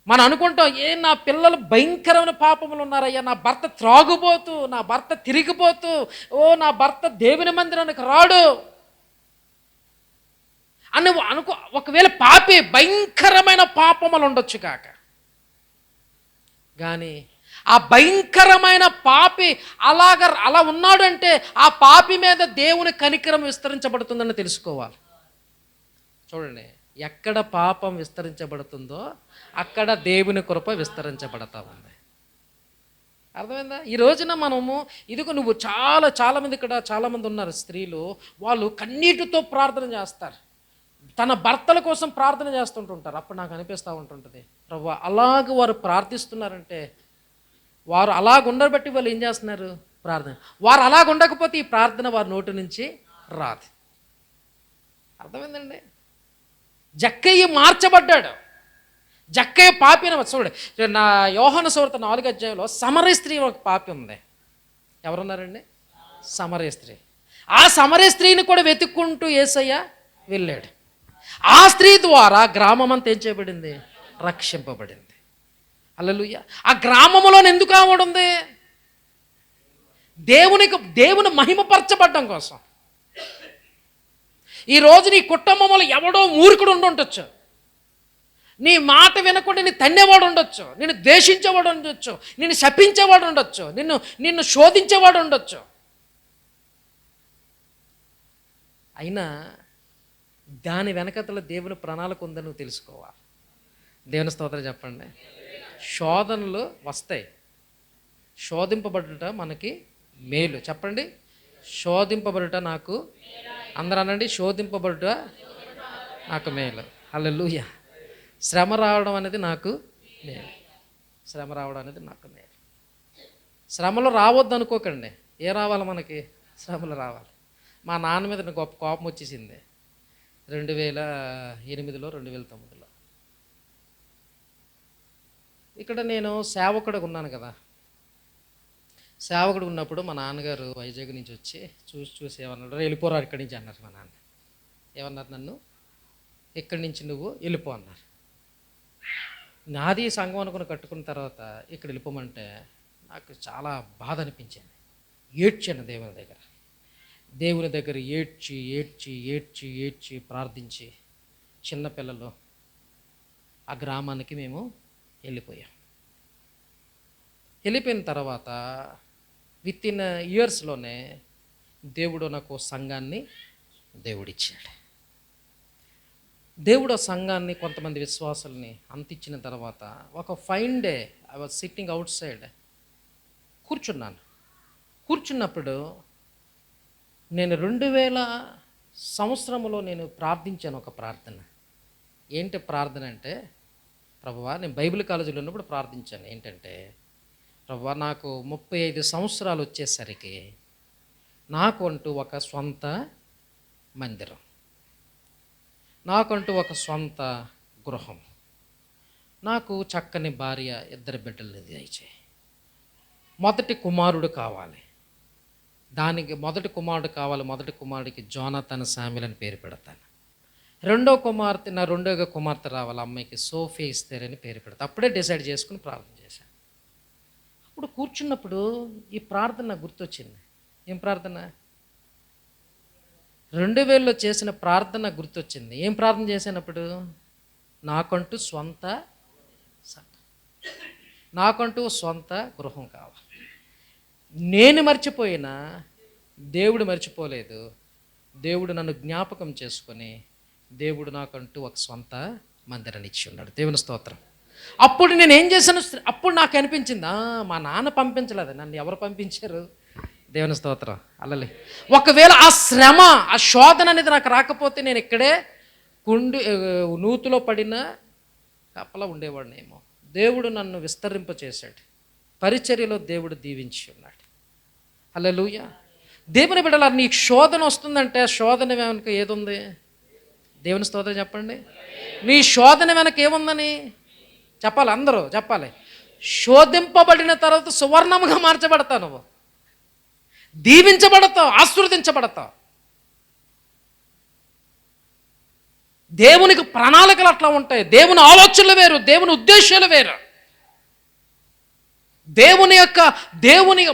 మనం అనుకుంటాం, నా పిల్లలు భయంకరమైన పాపములు ఉన్నారయ్యా, నా భర్త త్రాగుబోతూ, నా భర్త తిరిగిపోతూ, నా భర్త దేవుని మందిరానికి రాడు అని ఒకవేళ పాపి భయంకరమైన పాపములు ఉండొచ్చు కాక, కానీ ఆ భయంకరమైన పాపి అలా ఉన్నాడు అంటే ఆ పాపి మీద దేవుని కనికరం విస్తరించబడుతుందని తెలుసుకోవాలి. చూడండి, ఎక్కడ పాపం విస్తరించబడుతుందో అక్కడ దేవుని కృప విస్తరించబడతా ఉంది. అర్థమైందా? ఈ రోజున మనము నువ్వు చాలామంది ఇక్కడ చాలామంది ఉన్నారు స్త్రీలు, వాళ్ళు కన్నీటితో ప్రార్థన చేస్తారు, తన భర్తల కోసం ప్రార్థన చేస్తుంటుంటారు. అప్పుడు నాకు అనిపిస్తూ ఉంటుంటుంది, ప్రభువా అలాగ వారు ప్రార్థిస్తున్నారంటే, వారు అలాగ ఉండబట్టి వాళ్ళు ఏం చేస్తున్నారు? ప్రార్థన. వారు అలాగ ఉండకపోతే ఈ ప్రార్థన వారి నోటి నుంచి రాదు. అర్థమైందండి? జక్కయ్య మార్చబడ్డాడు. జక్కయ్య పాపిన చూడు, నా యోహాను సువార్త 4 సమరయ స్త్రీ ఒక పాపి ఉంది. ఎవరున్నారండి? సమరయ స్త్రీ. ఆ సమరయ స్త్రీని కూడా వెతుక్కుంటూ యేసయ్య వెళ్ళాడు. ఆ స్త్రీ ద్వారా గ్రామం అంతా ఏం చేయబడింది? రక్షింపబడింది. హల్లెలూయా. ఆ గ్రామంలో ఎందుకు రావడుంది? దేవుని మహిమపరచబడ్డం కోసం. ఈరోజు నీ కుటుంబంలో ఎవడో మూర్ఖుడు ఉండొచ్చు, నీ మాట వినకుండా నీ తన్నేవాడు ఉండొచ్చు, నిన్ను ద్వేషించేవాడు ఉండొచ్చు, నిన్ను శపించేవాడు ఉండొచ్చు, నిన్ను శోధించేవాడు ఉండొచ్చు. అయినా దాని వెనకతల దేవుని ప్రణాళిక ఉందని నువ్వు తెలుసుకోవాలి. దేవుని స్తోత్రం చెప్పండి. శోధనలు వస్తాయి. శోధింపబడుట మనకి మేలు. చెప్పండి, శోధింపబడుట నాకు, అందరూ అనండి, శోధింపబడుట నాకు మేలు. హల్లెలూయా. శ్రమ రావడం అనేది నాకు మేలు. శ్రమ రావడం అనేది నాకు మేలు. శ్రమలు రావద్దు అనుకోకండి. రావాలి మనకి? శ్రమలు రావాలి. మా నాన్న మీద నాకు గొప్ప కోపం వచ్చేసింది 2008 2009. ఇక్కడ నేను సేవకుడిగా ఉన్నాను కదా. సేవకుడు ఉన్నప్పుడు మా నాన్నగారు వైజాగ్ నుంచి వచ్చి చూసి ఏమన్నాడు, వెళ్ళిపోరా ఇక్కడి నుంచి అన్నారు. మా నాన్న ఏమన్నారు, నన్ను ఇక్కడి నుంచి నువ్వు వెళ్ళిపో అన్నారు. నాది సంఘం అనుకుని కట్టుకున్న తర్వాత ఇక్కడ వెళ్ళిపోమంటే నాకు చాలా బాధ అనిపించింది. ఏడ్చాను దేవుని దగ్గర ఏడ్చి ఏడ్చి ఏడ్చి ఏడ్చి ప్రార్థించి చిన్నపిల్లలు ఆ గ్రామానికి మేము వెళ్ళిపోయిన తర్వాత వితిన్ ఇయర్స్లోనే దేవుడు నాకు సంఘాన్ని దేవుడిచ్చాడు. దేవుడు ఆ సంఘాన్ని, కొంతమంది విశ్వాసుల్ని అంతించిన తర్వాత ఒక fine day I was sitting out side, కూర్చున్నప్పుడు నేను 2000 నేను ప్రార్థించాను ఒక ప్రార్థన. ఏంటి ప్రార్థన అంటే, ప్రభువా, నేను బైబిల్ కాలేజీలో ఉన్నప్పుడు ప్రార్థించాను. ఏంటంటే, ప్రభువా, నాకు 35 సంవత్సరాలు వచ్చేసరికి నాకు అంటూ ఒక సొంత మందిరం, నాకంటూ ఒక సొంత గృహం, నాకు చక్కని భార్య, 2 బిడ్డలు దయచేయి. మొదటి కుమారుడు కావాలి. దానికి మొదటి కుమారుడు కావాలి. మొదటి కుమారుడికి జోనాథన్ శామ్యూల్ అని పేరు పెడతాను. నా రెండో కుమార్తె రావాలి. అమ్మాయికి సోఫియా ఇస్తేర్ అని పేరు పెడతాను. అప్పుడే డిసైడ్ చేసుకుని ప్రార్థన చేశాను. అప్పుడు కూర్చున్నప్పుడు ఈ ప్రార్థన నాకు గుర్తొచ్చింది. ఏం ప్రార్థన? 2000లో చేసిన ప్రార్థన గుర్తొచ్చింది. ఏం ప్రార్థన చేసినప్పుడు? నాకంటూ స్వంత గృహం కావాలి. నేను మర్చిపోయినా దేవుడు మర్చిపోలేదు. దేవుడు నన్ను జ్ఞాపకం చేసుకొని దేవుడు నాకంటూ ఒక స్వంత మందిరాన్ని ఇచ్చి ఉన్నాడు. దేవుని స్తోత్రం. అప్పుడు నేను ఏం చేశాను? అప్పుడు నాకు అనిపించింది, మా నాన్న పంపించలేదు, నన్ను ఎవరు పంపించారు? దేవుని స్తోత్రం. అల్లలే. ఒకవేళ ఆ శ్రమ, ఆ శోధన అనేది నాకు రాకపోతే నేను ఇక్కడే నూతులో పడిన కప్పలా ఉండేవాడినేమో. దేవుడు నన్ను విస్తరింపచేశాడు. పరిచర్యలో దేవుడు దీవించి ఉన్నాడు. హల్లెలూయా. దేవుని బిడ్డలారా, నీకు శోధన వస్తుందంటే శోధన వెనక ఏదుంది? దేవుని స్తోత్రం చెప్పండి. నీ శోధన వెనక ఏముందని చెప్పాలి, అందరూ చెప్పాలి. శోధింపబడిన తర్వాత సువర్ణముగా మార్చబడతావు, నువ్వు దీవించబడతావు, ఆశీర్వదించబడతావు. దేవునికి ప్రణాళికలు అట్లా ఉంటాయి. దేవుని ఆలోచనలు వేరు, దేవుని ఉద్దేశాలు వేరు.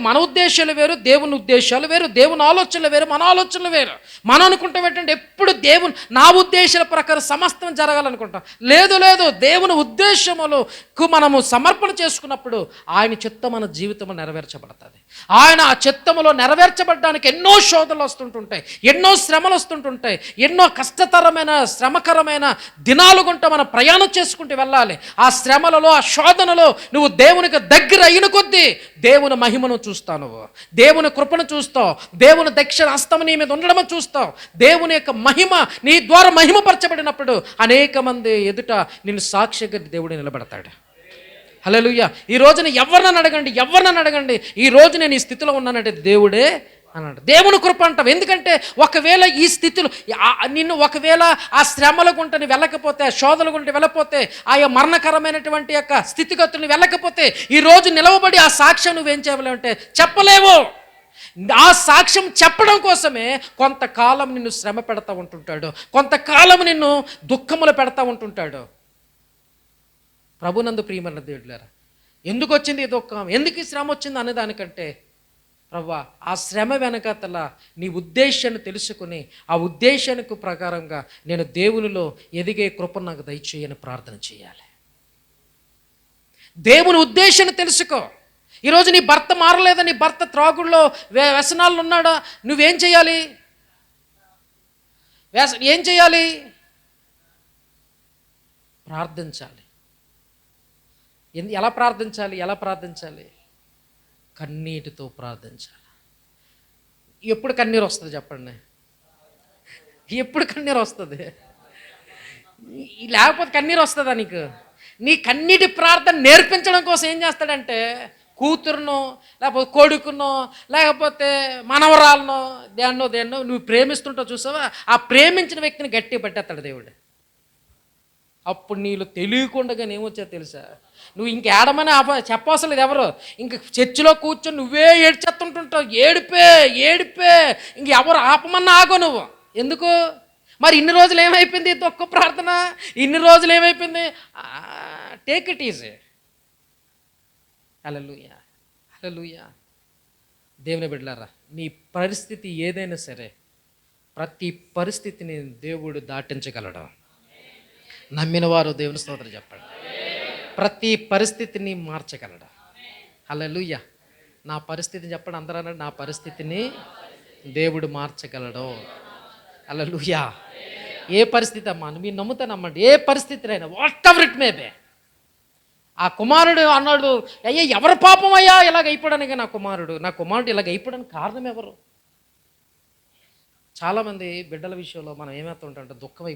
మన ఉద్దేశాలు వేరు, దేవుని ఉద్దేశాలు వేరు. దేవుని ఆలోచనలు వేరు, మన ఆలోచనలు వేరు. మనం అనుకుంటాం ఏంటంటే ఎప్పుడు నా ఉద్దేశాల ప్రకారం సమస్తం జరగాలనుకుంటాం. లేదు, దేవుని ఉద్దేశములకు మనము సమర్పణ చేసుకున్నప్పుడు ఆయన చిత్తం మన జీవితంలో నెరవేర్చబడుతుంది. ఆయన ఆ చిత్తములో నెరవేర్చబడడానికి ఎన్నో శోధనలు వస్తుంటుంటాయి, ఎన్నో శ్రమలు వస్తుంటుంటాయి, ఎన్నో కష్టతరమైన శ్రమకరమైన దినాలు గుంట మనం ప్రయాణం చేసుకుంటూ వెళ్ళాలి. ఆ శ్రమలలో, ఆ శోధనలో నువ్వు దేవునికి దగ్గర అయిన కొద్దీ దేవుని మహిమను చూస్తావు, నువ్వు దేవుని కృపను చూస్తావు, దేవుని దక్షిణ హస్తం నీ మీద ఉండడం చూస్తావు. దేవుని యొక్క మహిమ నీ ద్వారా మహిమపరచబడినప్పుడు అనేక మంది ఎదుట నిన్ను సాక్షిగా దేవుడు నిలబడతాడు. హల్లెలూయా. ఈ రోజున ఎవరినని అడగండి, ఈ రోజు నేను ఈ స్థితిలో ఉన్నానంటే దేవుడే అన్నాడు. దేవుని కృప అంటావు. ఎందుకంటే ఒకవేళ ఈ స్థితిలో ఒకవేళ ఆ శ్రమల గుంటని వెళ్ళకపోతే, ఆ శోధల గుంట వెళ్ళకపోతే, ఆయా మరణకరమైనటువంటి యొక్క స్థితిగతుల్ని వెళ్ళకపోతే ఈరోజు నిలవబడి ఆ సాక్ష్యం నువ్వేం చేయలేవంటే చెప్పలేవు. ఆ సాక్ష్యం చెప్పడం కోసమే కొంతకాలం నిన్ను శ్రమ పెడతా ఉంటుంటాడు, కొంతకాలం నిన్ను దుఃఖములు పెడతా ఉంటుంటాడు. ప్రభునందు ప్రియమైన దేవులారా, ఎందుకు వచ్చింది ఈ దుఃఖం, ఎందుకు ఈ శ్రమ వచ్చింది అనేదానికంటే, ప్రభువా ఆ శ్రమ వెనకతల నీ ఉద్దేశాన్ని తెలుసుకుని ఆ ఉద్దేశానికి ప్రకారంగా నేను దేవునిలో ఎదిగే కృప నాకు దయచేయని ప్రార్థన చేయాలి. దేవుని ఉద్దేశాన్ని తెలుసుకో. ఈరోజు నీ భర్త మారలేదా, నీ భర్త త్రాగుల్లో వ్యసనాలు ఉన్నాడా, నువ్వేం చేయాలి? ఏం చేయాలి? ప్రార్థించాలి. ఎలా ప్రార్థించాలి? కన్నీటితో ప్రార్థించాలి. ఎప్పుడు కన్నీరు వస్తుంది చెప్పండి? ఎప్పుడు కన్నీరు వస్తుంది? లేకపోతే కన్నీరు వస్తుందా నీకు? నీ కన్నీటి ప్రార్థన నేర్పించడం కోసం ఏం చేస్తాడంటే కూతురునో లేకపోతే కొడుకునో లేకపోతే మనవరాలనో దేన్నో నువ్వు ప్రేమిస్తుంటావు చూసావా, ఆ ప్రేమించిన వ్యక్తిని గట్టి పట్టేస్తాడు దేవుడు. అప్పుడు నీళ్ళు తెలియకుండా ఏమొచ్చా తెలుసా, నువ్వు ఇంకేడమని చెప్పవసరం లేదు ఎవరు, ఇంక చర్చిలో కూర్చొని నువ్వే ఏడ్చేస్తుంటుంటావు. ఏడిపే ఇంక ఎవరు ఆపమన్నా ఆగో నువ్వు. ఎందుకు మరి? ఇన్ని రోజులు ఏమైపోయింది దుఃఖ ప్రార్థన? ఇన్ని రోజులు ఏమైపోయింది? Take it easy. హల్లెలూయా. దేవుని బిడ్డలారా, నీ పరిస్థితి ఏదైనా సరే ప్రతి పరిస్థితిని దేవుడు దాటించగలడు. నమ్మిన వారు దేవుని స్తోత్రం చెప్పండి. ప్రతి పరిస్థితిని మార్చగలడు. హల్లెలూయా. నా పరిస్థితిని చెప్పండి అందరూ అన్నాడు, నా పరిస్థితిని దేవుడు మార్చగలడు. హల్లెలూయా. ఏ పరిస్థితి అమ్మా, మీరు నమ్ముతానమ్మండి, ఏ పరిస్థితి అయినా వాట్ ఎవర్ ఇట్ మే బే. ఆ కుమారుడు అన్నాడు, అయ్యా ఎవరు పాపం అయ్యా ఇలాగ అయిపోవడానికి, నా కుమారుడు ఇలాగ అయిపోవడానికి కారణం ఎవరు? చాలామంది బిడ్డల విషయంలో మనం ఏమవుతుంటే దుఃఖం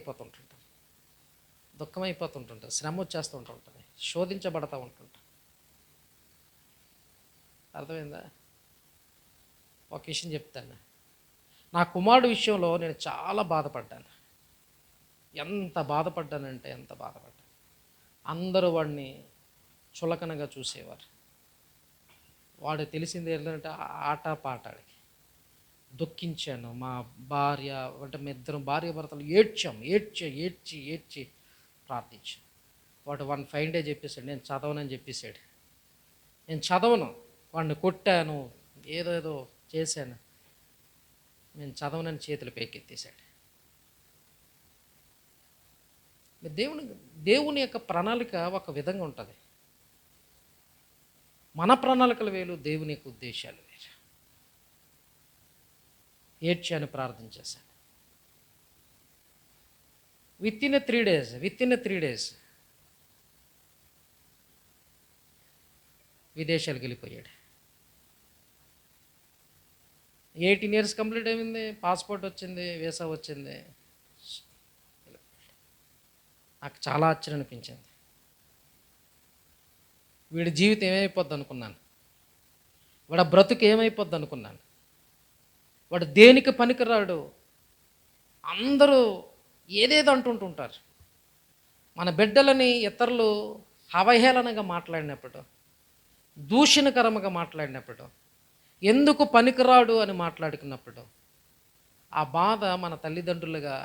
అయిపోతుంటాం, శ్రమ వచ్చేస్తూ ఉంటుంది, శోధించబడతా ఉంటుంటాం. అర్థమైందా? ఒక విషయం చెప్తాను. నా కుమారుడు విషయంలో నేను చాలా బాధపడ్డాను. ఎంత బాధపడ్డానంటే అందరూ వాడిని చులకనగా చూసేవారు. వాడు తెలిసింది ఏంటంటే ఆట పాటాడికి. దుఃఖించాను, మా భార్య అంటే మీ ఇద్దరం భార్య భర్తలు ఏడ్చి ప్రార్థించాను. వాడు వన్ ఫైన్ డే చెప్పేశాడు, నేను చదవనని చెప్పేశాడు. నేను చదవను, వాడిని కొట్టాను, ఏదో చేశాను, నేను చదవనని చేతులు పైకెత్తేశాడు. దేవుని యొక్క ప్రణాళిక ఒక విధంగా ఉంటుంది. మన ప్రణాళికలు వేరు, దేవుని యొక్క ఉద్దేశాలు వేరు. ఏడ్చాను, ప్రార్థన చేశాను. విత్ ఇన్ 3 days విదేశాలకు వెళ్ళిపోయాడు. 18 years కంప్లీట్ అయింది, పాస్పోర్ట్ వచ్చింది, వీసా వచ్చింది. నాకు చాలా ఆశ్చర్యం అనిపించింది. వీడి జీవితం ఏమైపోద్ది అనుకున్నాను, వాడు బ్రతుకు ఏమైపోద్ది అనుకున్నాను. వాడు దేనికి పనికిరాడు. అందరూ ఏదేదో అంటుంటుంటారు. మన బిడ్డలని ఇతరులు అవహేళనగా మాట్లాడినప్పుడు, దూషణకరంగా మాట్లాడినప్పుడు, ఎందుకు పనికిరాడు అని మాట్లాడుకున్నప్పుడు ఆ బాధ మన తల్లిదండ్రులుగా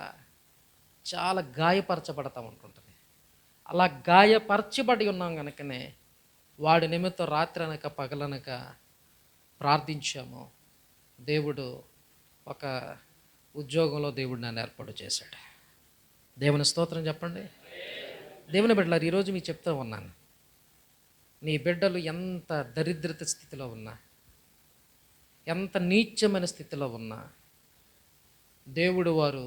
చాలా గాయపరచబడతా ఉంటుంటుంది. అలా గాయపరచబడి ఉన్నాం కనుకనే వాడి నిమిత్తం రాత్రి అనక పగలనక ప్రార్థించాము. దేవుడు ఒక ఉద్యోగంలో దేవుడు నన్ను ఏర్పాటు చేశాడు. దేవుని స్తోత్రం చెప్పండి. దేవుని బిడ్డలారు, ఈరోజు మీకు చెప్తూ ఉన్నాను, నీ బిడ్డలు ఎంత దరిద్రత స్థితిలో ఉన్నా, ఎంత నీచమైన స్థితిలో ఉన్నా, దేవుడు వారు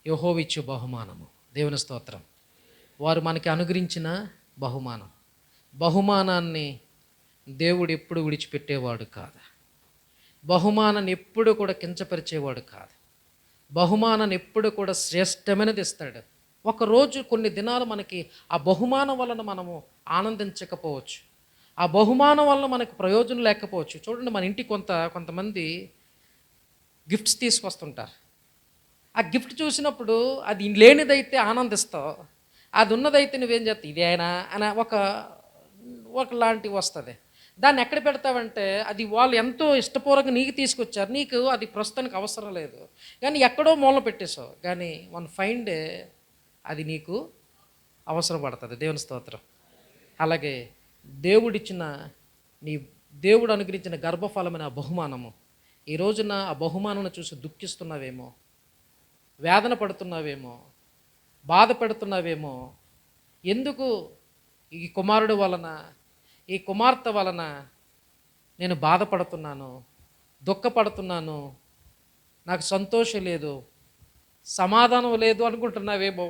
యెహోవా ఇచ్చు బహుమానము. దేవుని స్తోత్రం. వారు మనకి అనుగ్రహించిన బహుమానాన్ని దేవుడు ఎప్పుడు విడిచిపెట్టేవాడు కాదు. బహుమానాన్ని ఎప్పుడు కూడా కించపరిచేవాడు కాదు. బహుమానాన్ని ఎప్పుడు కూడా శ్రేష్టమైనది ఇస్తాడు. ఒకరోజు కొన్ని దినాలు మనకి ఆ బహుమానం వలన మనము ఆనందించకపోవచ్చు, ఆ బహుమానం వలన మనకు ప్రయోజనం లేకపోవచ్చు. చూడండి, మన ఇంటికి కొంతమంది గిఫ్ట్స్ తీసుకొస్తుంటారు. ఆ గిఫ్ట్ చూసినప్పుడు అది లేనిదైతే ఆనందిస్తావు, అది ఉన్నదైతే నువ్వేం చేస్తావు, ఇదేనా అని ఒకలాంటివి వస్తుంది. దాన్ని ఎక్కడ పెడతావంటే, అది వాళ్ళు ఎంతో ఇష్టపూర్వకంగా నీకు తీసుకొచ్చారు, నీకు అది ప్రస్తుతానికి అవసరం లేదు, కానీ ఎక్కడో మూల పెట్టేసావు. కానీ వన్ ఫైన్ డే అది నీకు అవసరం పడుతుంది. దేవుని స్తోత్రం. అలాగే దేవుడు అనుగ్రహించిన గర్భఫలమైన ఆ బహుమానము, ఈ రోజున ఆ బహుమానం చూసి దుఃఖిస్తున్నావేమో, వేదన పడుతున్నావేమో, బాధ పెడుతున్నావేమో. ఎందుకు ఈ కుమారుడు వలన, ఈ కుమార్తె వలన నేను బాధపడుతున్నాను, దుఃఖపడుతున్నాను, నాకు సంతోషం లేదు, సమాధానం లేదు అనుకుంటున్నావేమో.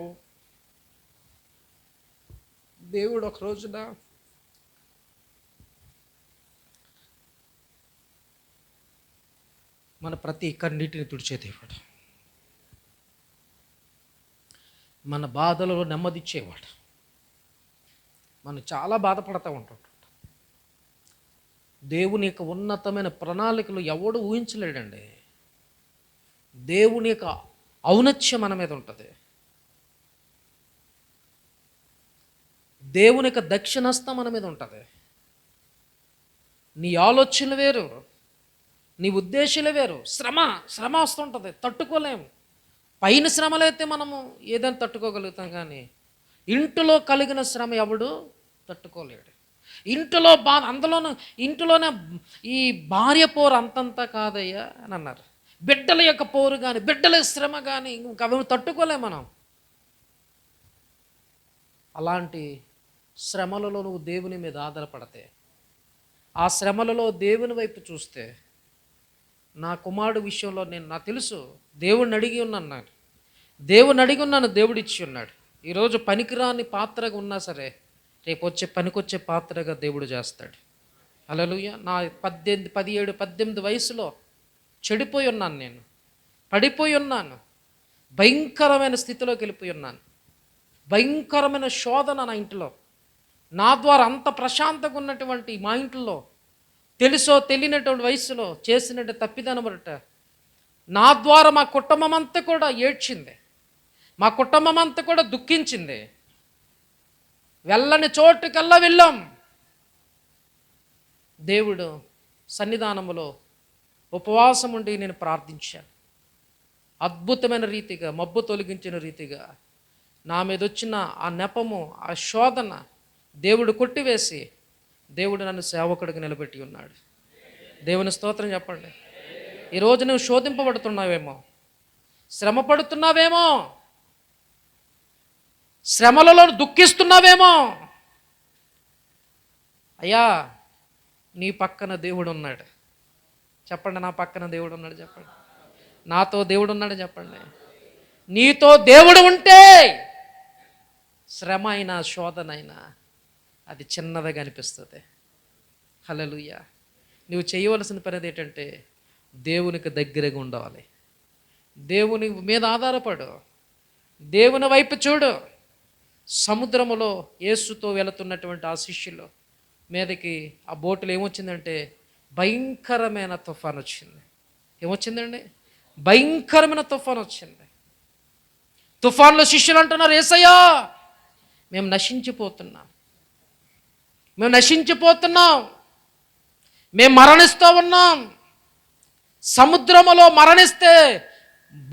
దేవుడు ఒక రోజున మన ప్రతి కన్నీటిని తుడిచే దేవుడు, మన బాధలలో నెమ్మదిచ్చేవాడు. మనం చాలా బాధపడతా ఉంటుంటాం. దేవుని యొక్క ఉన్నతమైన ప్రణాళికలు ఎవడు ఊహించలేడండి. దేవుని యొక్క ఔన్నత్యం మన మీద ఉంటుంది. దేవుని యొక్క దక్షిణహస్తం మన మీద ఉంటుంది. నీ ఆలోచనలు వేరు, నీ ఉద్దేశాలు వేరు. శ్రమ వస్తుంటుంది, తట్టుకోలేము. పైన శ్రమలైతే మనము ఏదైనా తట్టుకోగలుగుతాం, కానీ ఇంటిలో కలిగిన శ్రమ ఎవడు తట్టుకోలేడు. ఇంటిలో ఇంటిలోనే ఈ భార్య పోరు అంతంతా కాదయ్యా అని అన్నారు. బిడ్డల యొక్క పోరు కానీ, బిడ్డల శ్రమ కానీ ఇంకా అవి తట్టుకోలేము మనం. అలాంటి శ్రమలలో నువ్వు దేవుని మీద ఆధారపడితే, ఆ శ్రమలలో దేవుని వైపు చూస్తే, నా కుమారుడు విషయంలో నాకు తెలుసు, దేవుడిని అడిగి ఉన్నాను, దేవుడు ఇచ్చి ఉన్నాడు. ఈరోజు పనికిరాని పాత్రగా ఉన్నా సరే, రేపు పనికొచ్చే పాత్రగా దేవుడు చేస్తాడు. హల్లెలూయా. నా 17-18 వయసులో చెడిపోయి ఉన్నాను, నేను పడిపోయి ఉన్నాను, భయంకరమైన స్థితిలోకి వెళ్ళిపోయి ఉన్నాను. భయంకరమైన శోధన నా ఇంట్లో, నా ద్వారా అంత ప్రశాంతంగా ఉన్నటువంటి మా ఇంట్లో తెలుసో తెలియనటువంటి వయసులో చేసినట్టు తప్పిదనబడట నా ద్వారా మా కుటుంబం అంతా కూడా ఏడ్చింది, మా కుటుంబం అంతా కూడా దుఃఖించింది. వెళ్ళని చోటుకల్లా వెళ్ళాం. దేవుడు సన్నిధానములో ఉపవాసం ఉండి నేను ప్రార్థించాను. అద్భుతమైన రీతిగా, మబ్బు తొలగించిన రీతిగా నా మీద వచ్చిన ఆ నెపము, ఆ శోధన దేవుడు కొట్టివేసి దేవుడు నన్ను సేవకుడికి నిలబెట్టి ఉన్నాడు. దేవుని స్తోత్రం చెప్పండి. ఈరోజు నువ్వు శోధింపబడుతున్నావేమో, శ్రమ పడుతున్నావేమో, శ్రమలలో దుఃఖిస్తున్నావేమో. అయ్యా, నీ పక్కన దేవుడు ఉన్నాడు. చెప్పండి, నా పక్కన దేవుడు ఉన్నాడు చెప్పండి. నాతో దేవుడు ఉన్నాడు చెప్పండి. నీతో దేవుడు ఉంటే శ్రమ అయినా శోధన అయినా అది చిన్నదిగా అనిపిస్తుంది. హల్లెలూయా. నువ్వు చేయవలసిన పని ఏంటంటే దేవునికి దగ్గరగా ఉండాలి. దేవుని మీద ఆధారపడు, దేవుని వైపు చూడు. సముద్రములో యేసుతో వెళుతున్నటువంటి ఆ శిష్యులు మీదకి ఆ బోటులో ఏమొచ్చిందంటే భయంకరమైన తుఫాన్ వచ్చింది. ఏమొచ్చిందండి? భయంకరమైన తుఫాన్ వచ్చింది. తుఫాన్లో శిష్యులు అంటున్నారు, యేసయ్యా మేము నశించిపోతున్నాం, మేము మరణిస్తూ ఉన్నాం. సముద్రములో మరణిస్తే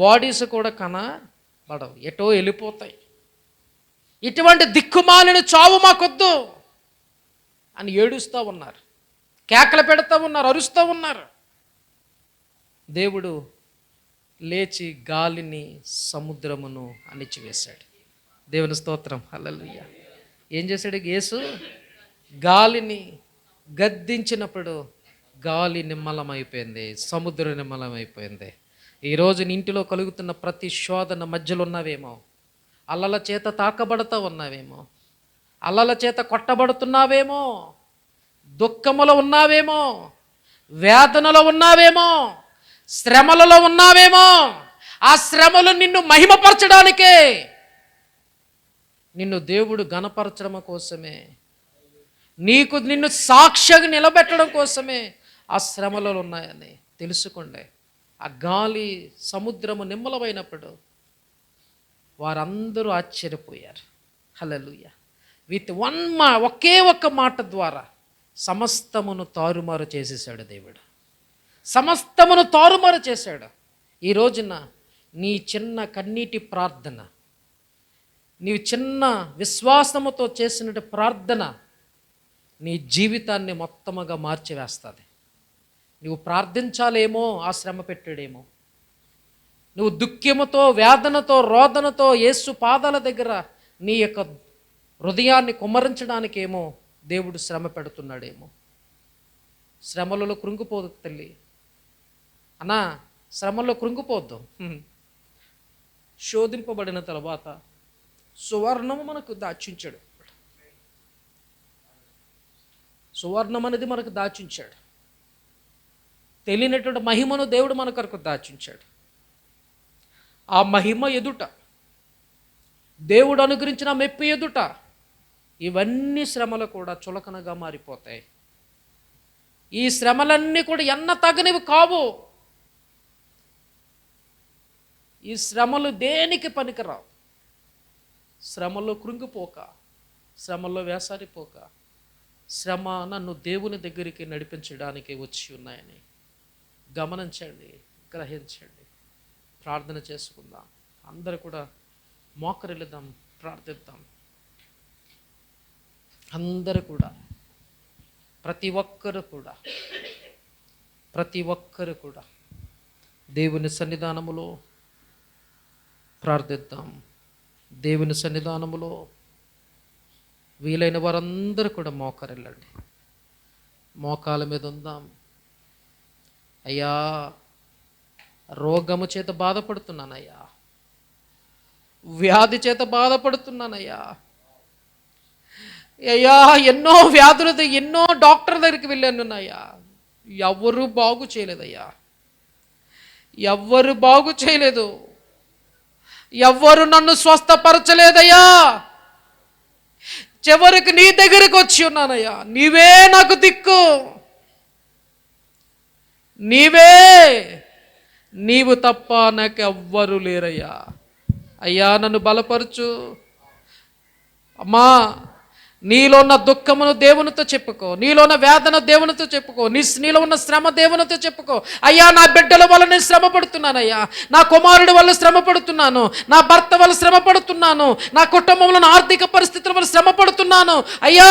బాడీస్ కూడా కనబడవు, ఎటో వెళ్ళిపోతాయి. ఇటువంటి దిక్కుమాలిన చావు మాకొద్దు అని ఏడుస్తూ ఉన్నారు, కేకలు పెడతా ఉన్నారు, అరుస్తూ ఉన్నారు. దేవుడు లేచి గాలిని, సముద్రమును అణిచివేశాడు. దేవుని స్తోత్రం, హల్లెలూయా. ఏం చేశాడు యేసు? గాలిని గద్దించినప్పుడు గాలి నిమ్మలమైపోయింది, సముద్రం నిమ్మలమైపోయింది. ఈరోజు నీ ఇంటిలో కలుగుతున్న ప్రతి శోధన మధ్యలో ఉన్నావేమో, అల్లల చేత తాకబడుతూ ఉన్నావేమో, అల్లల చేత కొట్టబడుతున్నావేమో, దుఃఖములో ఉన్నావేమో, వేదనలో ఉన్నావేమో, శ్రమలలో ఉన్నావేమో. ఆ శ్రమలు నిన్ను మహిమపరచడానికే, నిన్ను దేవుడు ఘనపరచడం కోసమే, నిన్ను సాక్ష్యంగా నిలబెట్టడం కోసమే ఆ శ్రమలలో ఉన్నాయని తెలుసుకోండి. ఆ గాలి, సముద్రము నిమ్మలమైనప్పుడు వారందరూ ఆశ్చర్యపోయారు. హల్లెలూయా. విత్ ఒకే ఒక్క మాట ద్వారా సమస్తమును తారుమారు చేసేసాడు దేవుడు. సమస్తమును తారుమారు చేశాడు. ఈ రోజున నీ చిన్న కన్నీటి ప్రార్థన, నీవు చిన్న విశ్వాసముతో చేసిన ప్రార్థన నీ జీవితాన్ని మొత్తముగా మార్చివేస్తుంది. నువ్వు ప్రార్థించాలేమో ఆ శ్రమ పెట్టాడేమో, నువ్వు దుఃఖముతో, వేదనతో, రోదనతో యేసు పాదాల దగ్గర నీ యొక్క హృదయాన్ని కుమ్మరించడానికేమో దేవుడు శ్రమ పెడుతున్నాడేమో. శ్రమలలో కృంగిపోదు తల్లి, అన్నా శ్రమలో కృంగిపోద్దు. శోధింపబడిన తర్వాత సువర్ణము మనకు దాచించాడు. సువర్ణం అనేది మనకు దాచించాడు. తెలియనటువంటి మహిమను దేవుడు మన కొరకు దాచించాడు. ఆ మహిమ ఎదుట, దేవుడు అనుగ్రహించిన మెప్పు ఎదుట ఇవన్నీ శ్రమలు కూడా చులకనగా మారిపోతాయి. ఈ శ్రమలన్నీ కూడా ఎన్న తగనివి కావు. ఈ శ్రమలు దేనికి పనికిరావు. శ్రమలో కృంగిపోక, శ్రమలో వేసారిపోక, శ్రమ నన్ను దేవుని దగ్గరికి నడిపించడానికి వచ్చి ఉన్నాయని గమనించండి, గ్రహించండి. ప్రార్థన చేసుకుందాం. అందరూ కూడా మోకరిల్లుదాం, ప్రార్థిద్దాం. అందరూ కూడా, ప్రతి ఒక్కరు కూడా దేవుని సన్నిధానములో ప్రార్థిద్దాం. దేవుని సన్నిధానములో వీలైన వారందరూ కూడా మోకరిల్లండి, మోకాల మీద ఉందాం. అయ్యా, రోగము చేత బాధపడుతున్నానయ్యా, వ్యాధి చేత బాధపడుతున్నానయ్యా. అయ్యా, ఎన్నో వ్యాధులతో ఎన్నో డాక్టర్ దగ్గరికి వెళ్ళానున్నాయ్యా, ఎవ్వరూ బాగు చేయలేదయ్యా, ఎవ్వరు బాగు చేయలేదు, ఎవ్వరు నన్ను స్వస్థపరచలేదయ్యా. చివరికి నీ దగ్గరికి వచ్చి ఉన్నానయ్యా, నీవే నాకు దిక్కు, నీవు తప్ప నాకు ఎవ్వరు లేరయ్యా. అయ్యా, నన్ను బలపరచు. అమ్మా, నీలో ఉన్న దుఃఖమును దేవునితో చెప్పుకో, నీలో ఉన్న వేదన దేవునితో చెప్పుకో, నీలో ఉన్న శ్రమ దేవునితో చెప్పుకో. అయ్యా, నా బిడ్డల వల్ల నేను శ్రమ పడుతున్నాను, అయ్యా నా కుమారుడి వల్ల శ్రమ పడుతున్నాను, నా భర్త వల్ల శ్రమ పడుతున్నాను, నా కుటుంబంలో నా ఆర్థిక పరిస్థితుల వల్ల శ్రమ పడుతున్నాను. అయ్యా,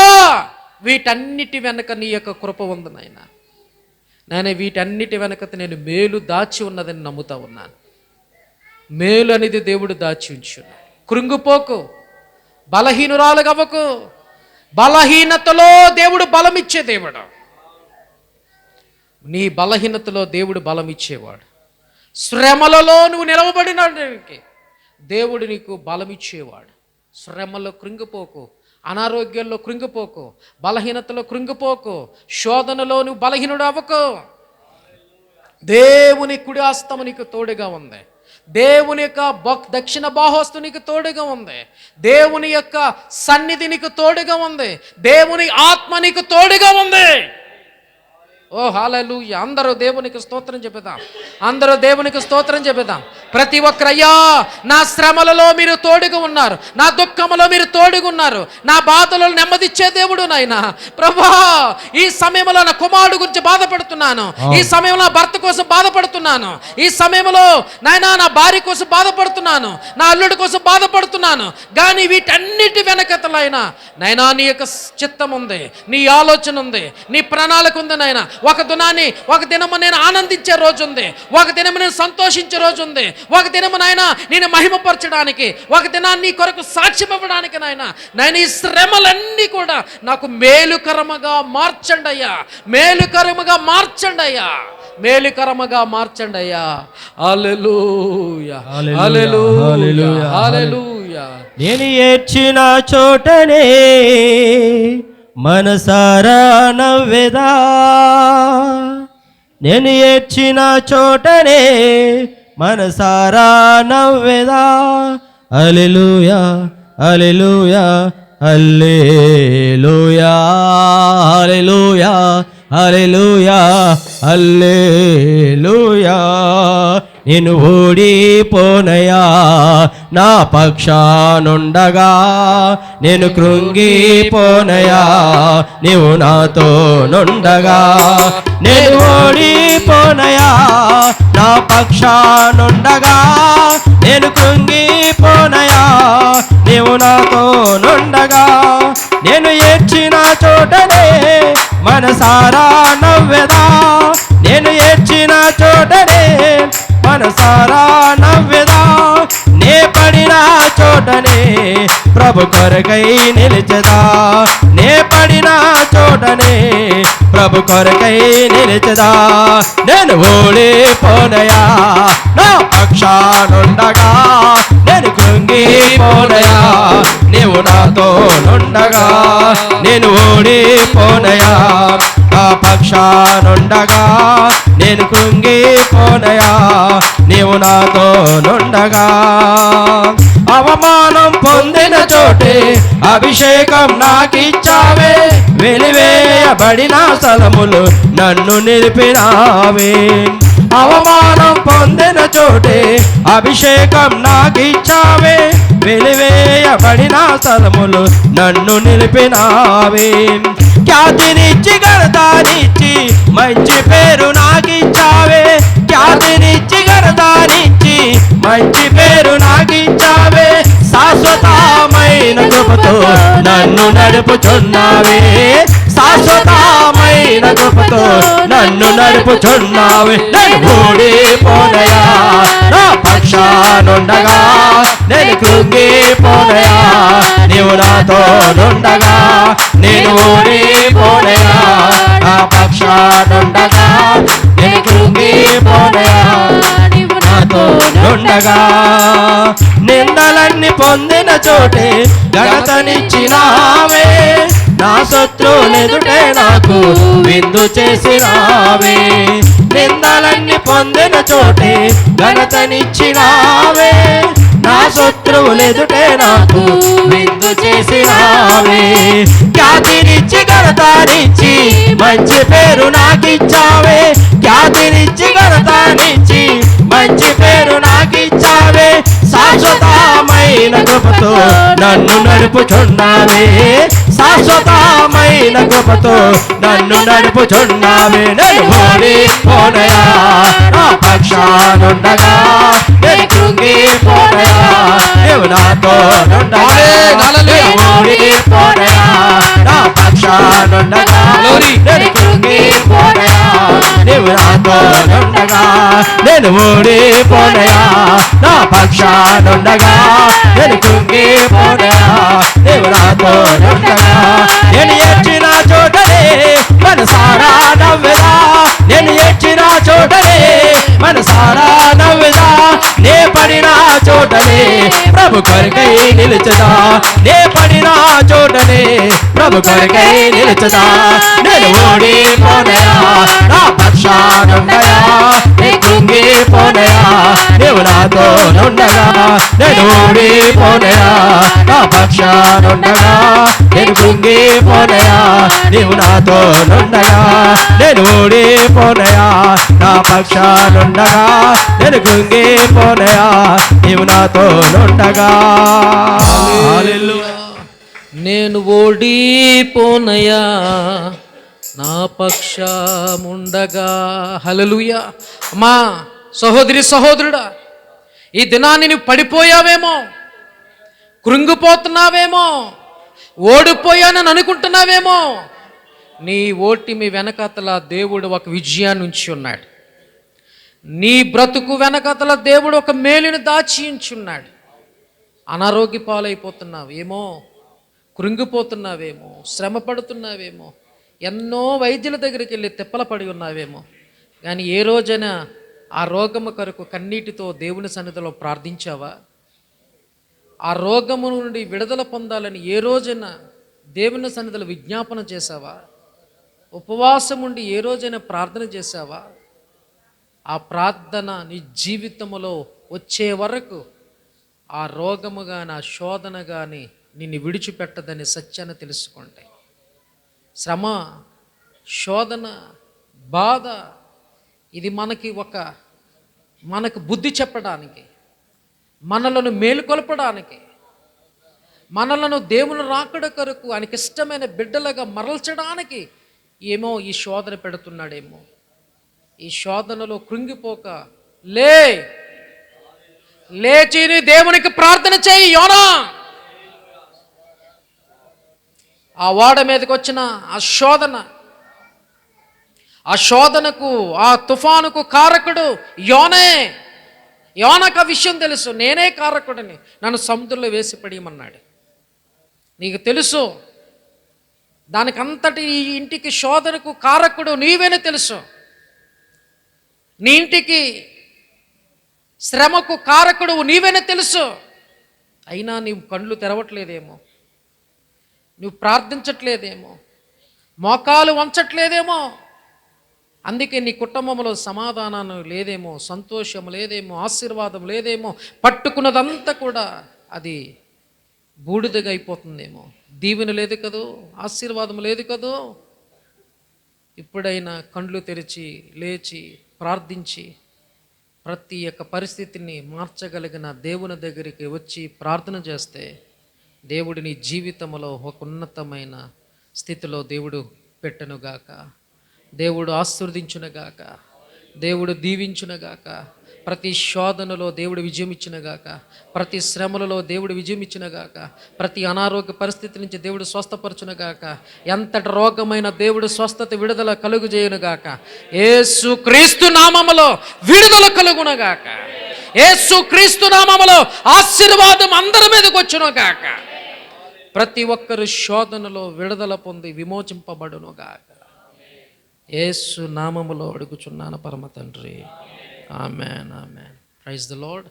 వీటన్నిటి వెనక నీ యొక్క కృప ఉంది నాయన. నేను వీటన్నిటి వెనక నేను మేలు దాచి ఉన్నదని నమ్ముతా ఉన్నాను. మేలు అనేది దేవుడు దాచి ఉంచున్నాడు. కృంగిపోకు, బలహీనురాలుగా అవ్వకు. బలహీనతలో దేవుడు బలం ఇచ్చే దేవుడు. నీ బలహీనతలో దేవుడు బలం ఇచ్చేవాడు. శ్రమలలో నువ్వు నిలవబడినానికి దేవుడు నీకు బలం ఇచ్చేవాడు. శ్రమలో కృంగిపోకు, అనారోగ్యంలో కృంగిపోకు, బలహీనతలో కృంగిపోకు, శోధనలో నువ్వు బలహీనుడు అవ్వకు. దేవుని కుడి హస్తము నీకు తోడుగా ఉంది. దేవుని యొక్క దక్షిణ బాహోస్తు నీకు తోడుగా ఉంది. దేవుని యొక్క సన్నిధి నీకు తోడుగా ఉంది. దేవుని ఆత్మ నీకు తోడుగా ఉంది. ఓ హల్లెలూయా! అందరూ దేవునికి స్తోత్రం చెబుదాం. అందరూ దేవునికి స్తోత్రం చెబుదాం. ప్రతి ఒక్కరయ్యా, నా శ్రమలలో మీరు తోడుగా ఉన్నారు, నా దుఃఖములో మీరు తోడుగా ఉన్నారు, నా బాధలలో నెమ్మదిచ్చే దేవుడు నాయనా. ప్రభా, ఈ సమయంలో నా కుమారుడు గురించి బాధపడుతున్నాను, ఈ సమయంలో నా భర్త కోసం బాధపడుతున్నాను, ఈ సమయంలో నాయనా నా భార్య కోసం బాధపడుతున్నాను, నా అల్లుడి కోసం బాధపడుతున్నాను. కానీ వీటన్నిటి వెనకతలైనా నైనా నీ యొక్క చిత్తం ఉంది, నీ ఆలోచన ఉంది, నీ ప్రణాళిక ఉంది నాయన. ఒక దినము నేను ఆనందించే రోజు ఉంది, ఒక దినము నేను సంతోషించే రోజు ఉంది, ఒక దినము నాయన నేను మహిమపరచడానికి, ఒక దినాన్ని నీ కొరకు సాక్ష్యం ఇవ్వడానికి నాయన ఈ శ్రమలన్నీ కూడా నాకు మేలుకరముగా మార్చండి అయ్యా, మేలుకరముగా మార్చండి అయ్యా, మేలుకరముగా మార్చండి అయ్యా. హల్లెలూయా, హల్లెలూయా, హల్లెలూయా. నేను ఏడ్చిన చోటనే మనసారా నవ్వెదా, నేను ఏడ్చిన చోటనే మనసారా నవ్వెదా. హల్లెలూయా, హల్లెలూయా, హల్లెలూయా, హల్లెలూయా, హల్లెలూయా, హల్లెలూయా. నేను ఓడిపోనయా నా పక్షానుండగా, నేను కృంగిపోనయా నీవు నాతో నుండగా. నేను ఓడిపోనయా నా పక్షానుండగా, నేను కృంగిపోనయా నీవు నాతో నుండగా. నేను ఏడ్చిన చోటనే మనసారా నవ్వెదా, నేను ఏడ్చిన చోటనే మనసారా నవ్వెదా. నే పడిన చోటనే ప్రభు కొరకై నిలిచెదా, నే పడిన చోటనే ప్రభు కొరకై నిలిచెదా. నేను ఓడిపోనయా నా పక్షానుండగా, నేను కృంగిపోనయా నీవు నాతో నుండగా. నేను ఓడిపోనయా నా పక్షానుండగా, నేను కృంగిపోనయా నీవు నాతో నుండగా. అవమానం పొందిన చోటే అభిషేకం నాకిచ్చావే, వెలివేయబడిన స్థలములు నన్ను నిలిపినావే. అవమానం పొందిన చోటే అభిషేకం నాకిచ్చావే, వెలివేయబడిన స్థలములు నన్ను నిలిపినావే. ఖ్యాతినిచ్చి ఘనతనిచ్చి మంచి పేరు నాకిచ్చావే, ఖ్యాతినిచ్చి ఘనతనిచ్చి మంచి పేరు నాకిచ్చావే. శాశ్వతమైన కృపతో నన్ను నడుపుచున్నావే, శాశ్వతమైన కృపతో నన్ను నడుపుచున్నావే. నేను ఓడిపోనయా నా పక్షానుండగా, నేను కృంగిపోనయా నీవు నాతో నుండగా. నేను ఓడిపోనయా నా పక్షానుండగా, నేను కృంగిపోనయా నీవు నాతో నుండగా. నిందలన్నీ పొందిన చోటే ఘనతనిచ్చినావే, నా శత్రువులెదుటే నాకు విందు చేసినావే. నిందలన్నీ పొందిన చోటే ఘనతనిచ్చినావే, నా శత్రువులెదుటే నాకు విందు చేసినావే. ఖ్యాతినిచ్చి ఘనతనిచ్చి మంచి పేరు నాకిచ్చావే, ఖ్యాతినిచ్చి ఘనతనిచ్చి మంచి పేరు నాకిచ్చావే. శాశ్వతమైన కృపతో నన్ను నడుపుచున్నావే, శాశ్వతమైన కృపతో నన్ను నడుపుచున్నావే. నేను ఓడిపోనయా నా పక్షానుండగా, నేను కృంగిపోనయా నీవు నాతో నుండగా. ఓడిపోనయా నా పక్షానుండగా, నేను కృంగిపోనయా నీవు నాతో నుండగా. నేను ఓడిపోనయా నా పక్షానుండగా, నేను కృంగిపోనయా నీవు నాతో నుండగా. నేను ఏడ్చిన చోటనే మనసారా నవ్వెదా, నేను ఏడ్చిన చోటనే మనసారా నవ్వెదా. నే పడిన చోటనే ప్రభు కొరకై నిలుచదా, నే పడిన చోటనే ప్రభు కొరకై నిలుచదా. నేను ఓడిపోనయా నా పక్షానుండగా, నీ కృంగిపోనయా నీవు నాతో నుండగా. నేను ఓడిపోనయా నా పక్షానుండగా, నేను కృంగిపోనయా నీవు నాతో నుండగా. నేను ఓడిపోనయా నా పక్షానుండగా, నేను కృంగిపోనయా నీవు నాతో నుండగా. హల్లెలూయా. నేను ఓడిపోనయా నా పక్షముండగా. హల్లెలూయా. అమ్మా సహోదరి సహోదరుడా, ఈ దినాన్ని నువ్వు పడిపోయావేమో, కృంగిపోతున్నావేమో, ఓడిపోయానని అనుకుంటున్నావేమో. నీ ఓటమి వెనకతల దేవుడు ఒక విజయాన్ని ఉంచి ఉన్నాడు. నీ బ్రతుకు వెనకతల దేవుడు ఒక మేలుని దాచి ఉంచున్నాడు. అనారోగ్య పాలైపోతున్నావేమో, కృంగిపోతున్నావేమో, శ్రమ పడుతున్నావేమో, ఎన్నో వైద్యుల దగ్గరికి వెళ్ళి తిప్పల పడి ఉన్నావేమో. కానీ ఏ రోజైనా ఆ రోగము కొరకు కన్నీటితో దేవుని సన్నిధిలో ప్రార్థించావా? ఆ రోగము నుండి విడుదల పొందాలని ఏ రోజైనా దేవుని సన్నిధిలో విజ్ఞాపన చేశావా? ఉపవాసం ఉండి ఏ రోజైనా ప్రార్థన చేశావా? ఆ ప్రార్థన నీ జీవితంలో వచ్చే వరకు ఆ రోగము కానీ ఆ శోధన కానీ నిన్ను విడిచిపెట్టదని సత్యాన్ని తెలుసుకోండి. శ్రమ, శోధన, బాధ ఇది మనకు బుద్ధి చెప్పడానికి, మనలను మేలుకొల్పడానికి, మనలను దేవుని రాకడ కొరకు ఆయనకి ఇష్టమైన బిడ్డలుగా మరల్చడానికి ఏమో ఈ శోధన పెడుతున్నాడేమో. ఈ శోధనలో కృంగిపోక లేచి దేవునికి ప్రార్థన చేయి. యోనా ఆ ఓడ మీదకి వచ్చిన ఆ శోధనకు ఆ తుఫానుకు కారకుడు యోనే. యోనకు ఆ విషయం తెలుసు, నేనే కారకుడిని, నన్ను సముద్రంలో వేసి పడియమన్నాడు. నీకు తెలుసు దానికంతటి ఈ ఇంటికి శోధనకు కారకుడు నీవేనే తెలుసు. నీ ఇంటికి శ్రమకు కారకుడు నీవేనే తెలుసు. అయినా నీవు కళ్ళు తెరవట్లేదేమో, నువ్వు ప్రార్థించట్లేదేమో, మోకాలు వంచట్లేదేమో. అందుకే నీ కుటుంబంలో సమాధానం లేదేమో, సంతోషం లేదేమో, ఆశీర్వాదం లేదేమో. పట్టుకున్నదంతా కూడా అది బూడిదగా అయిపోతుందేమో. దీవెన లేదు కదూ, ఆశీర్వాదం లేదు కదూ. ఇప్పుడైనా కండ్లు తెరిచి లేచి ప్రార్థించి ప్రతి ఒక్క పరిస్థితిని మార్చగలిగిన దేవుని దగ్గరికి వచ్చి ప్రార్థన చేస్తే దేవుడు నీ జీవితంలో ఒక ఉన్నతమైన స్థితిలో దేవుడు పెట్టనుగాక, దేవుడు ఆశీర్వదించునుగాక, దేవుడు దీవించునుగాక. ప్రతి శోధనలో దేవుడు విజయం ఇచ్చినగాక, ప్రతి శ్రమలలో దేవుడు విజయం ఇచ్చినగాక, ప్రతి అనారోగ్య పరిస్థితి నుంచి దేవుడు స్వస్థపరచునుగాక. ఎంతటి రోగమైన దేవుడు స్వస్థత విడుదల కలుగు చేయునుగాక. యేసు క్రీస్తు నామములో విడుదల కలుగునుగాక. యేసు క్రీస్తు నామములో ఆశీర్వాదం అందరి మీదకి వచ్చునుగాక. ప్రతి ఒక్కరు శోధనలో విడుదల పొంది విమోచింపబడునుగాక. యేసు నామములో అడుగుచున్నాను పరమ తండ్రి. Amen, amen. Praise the lord.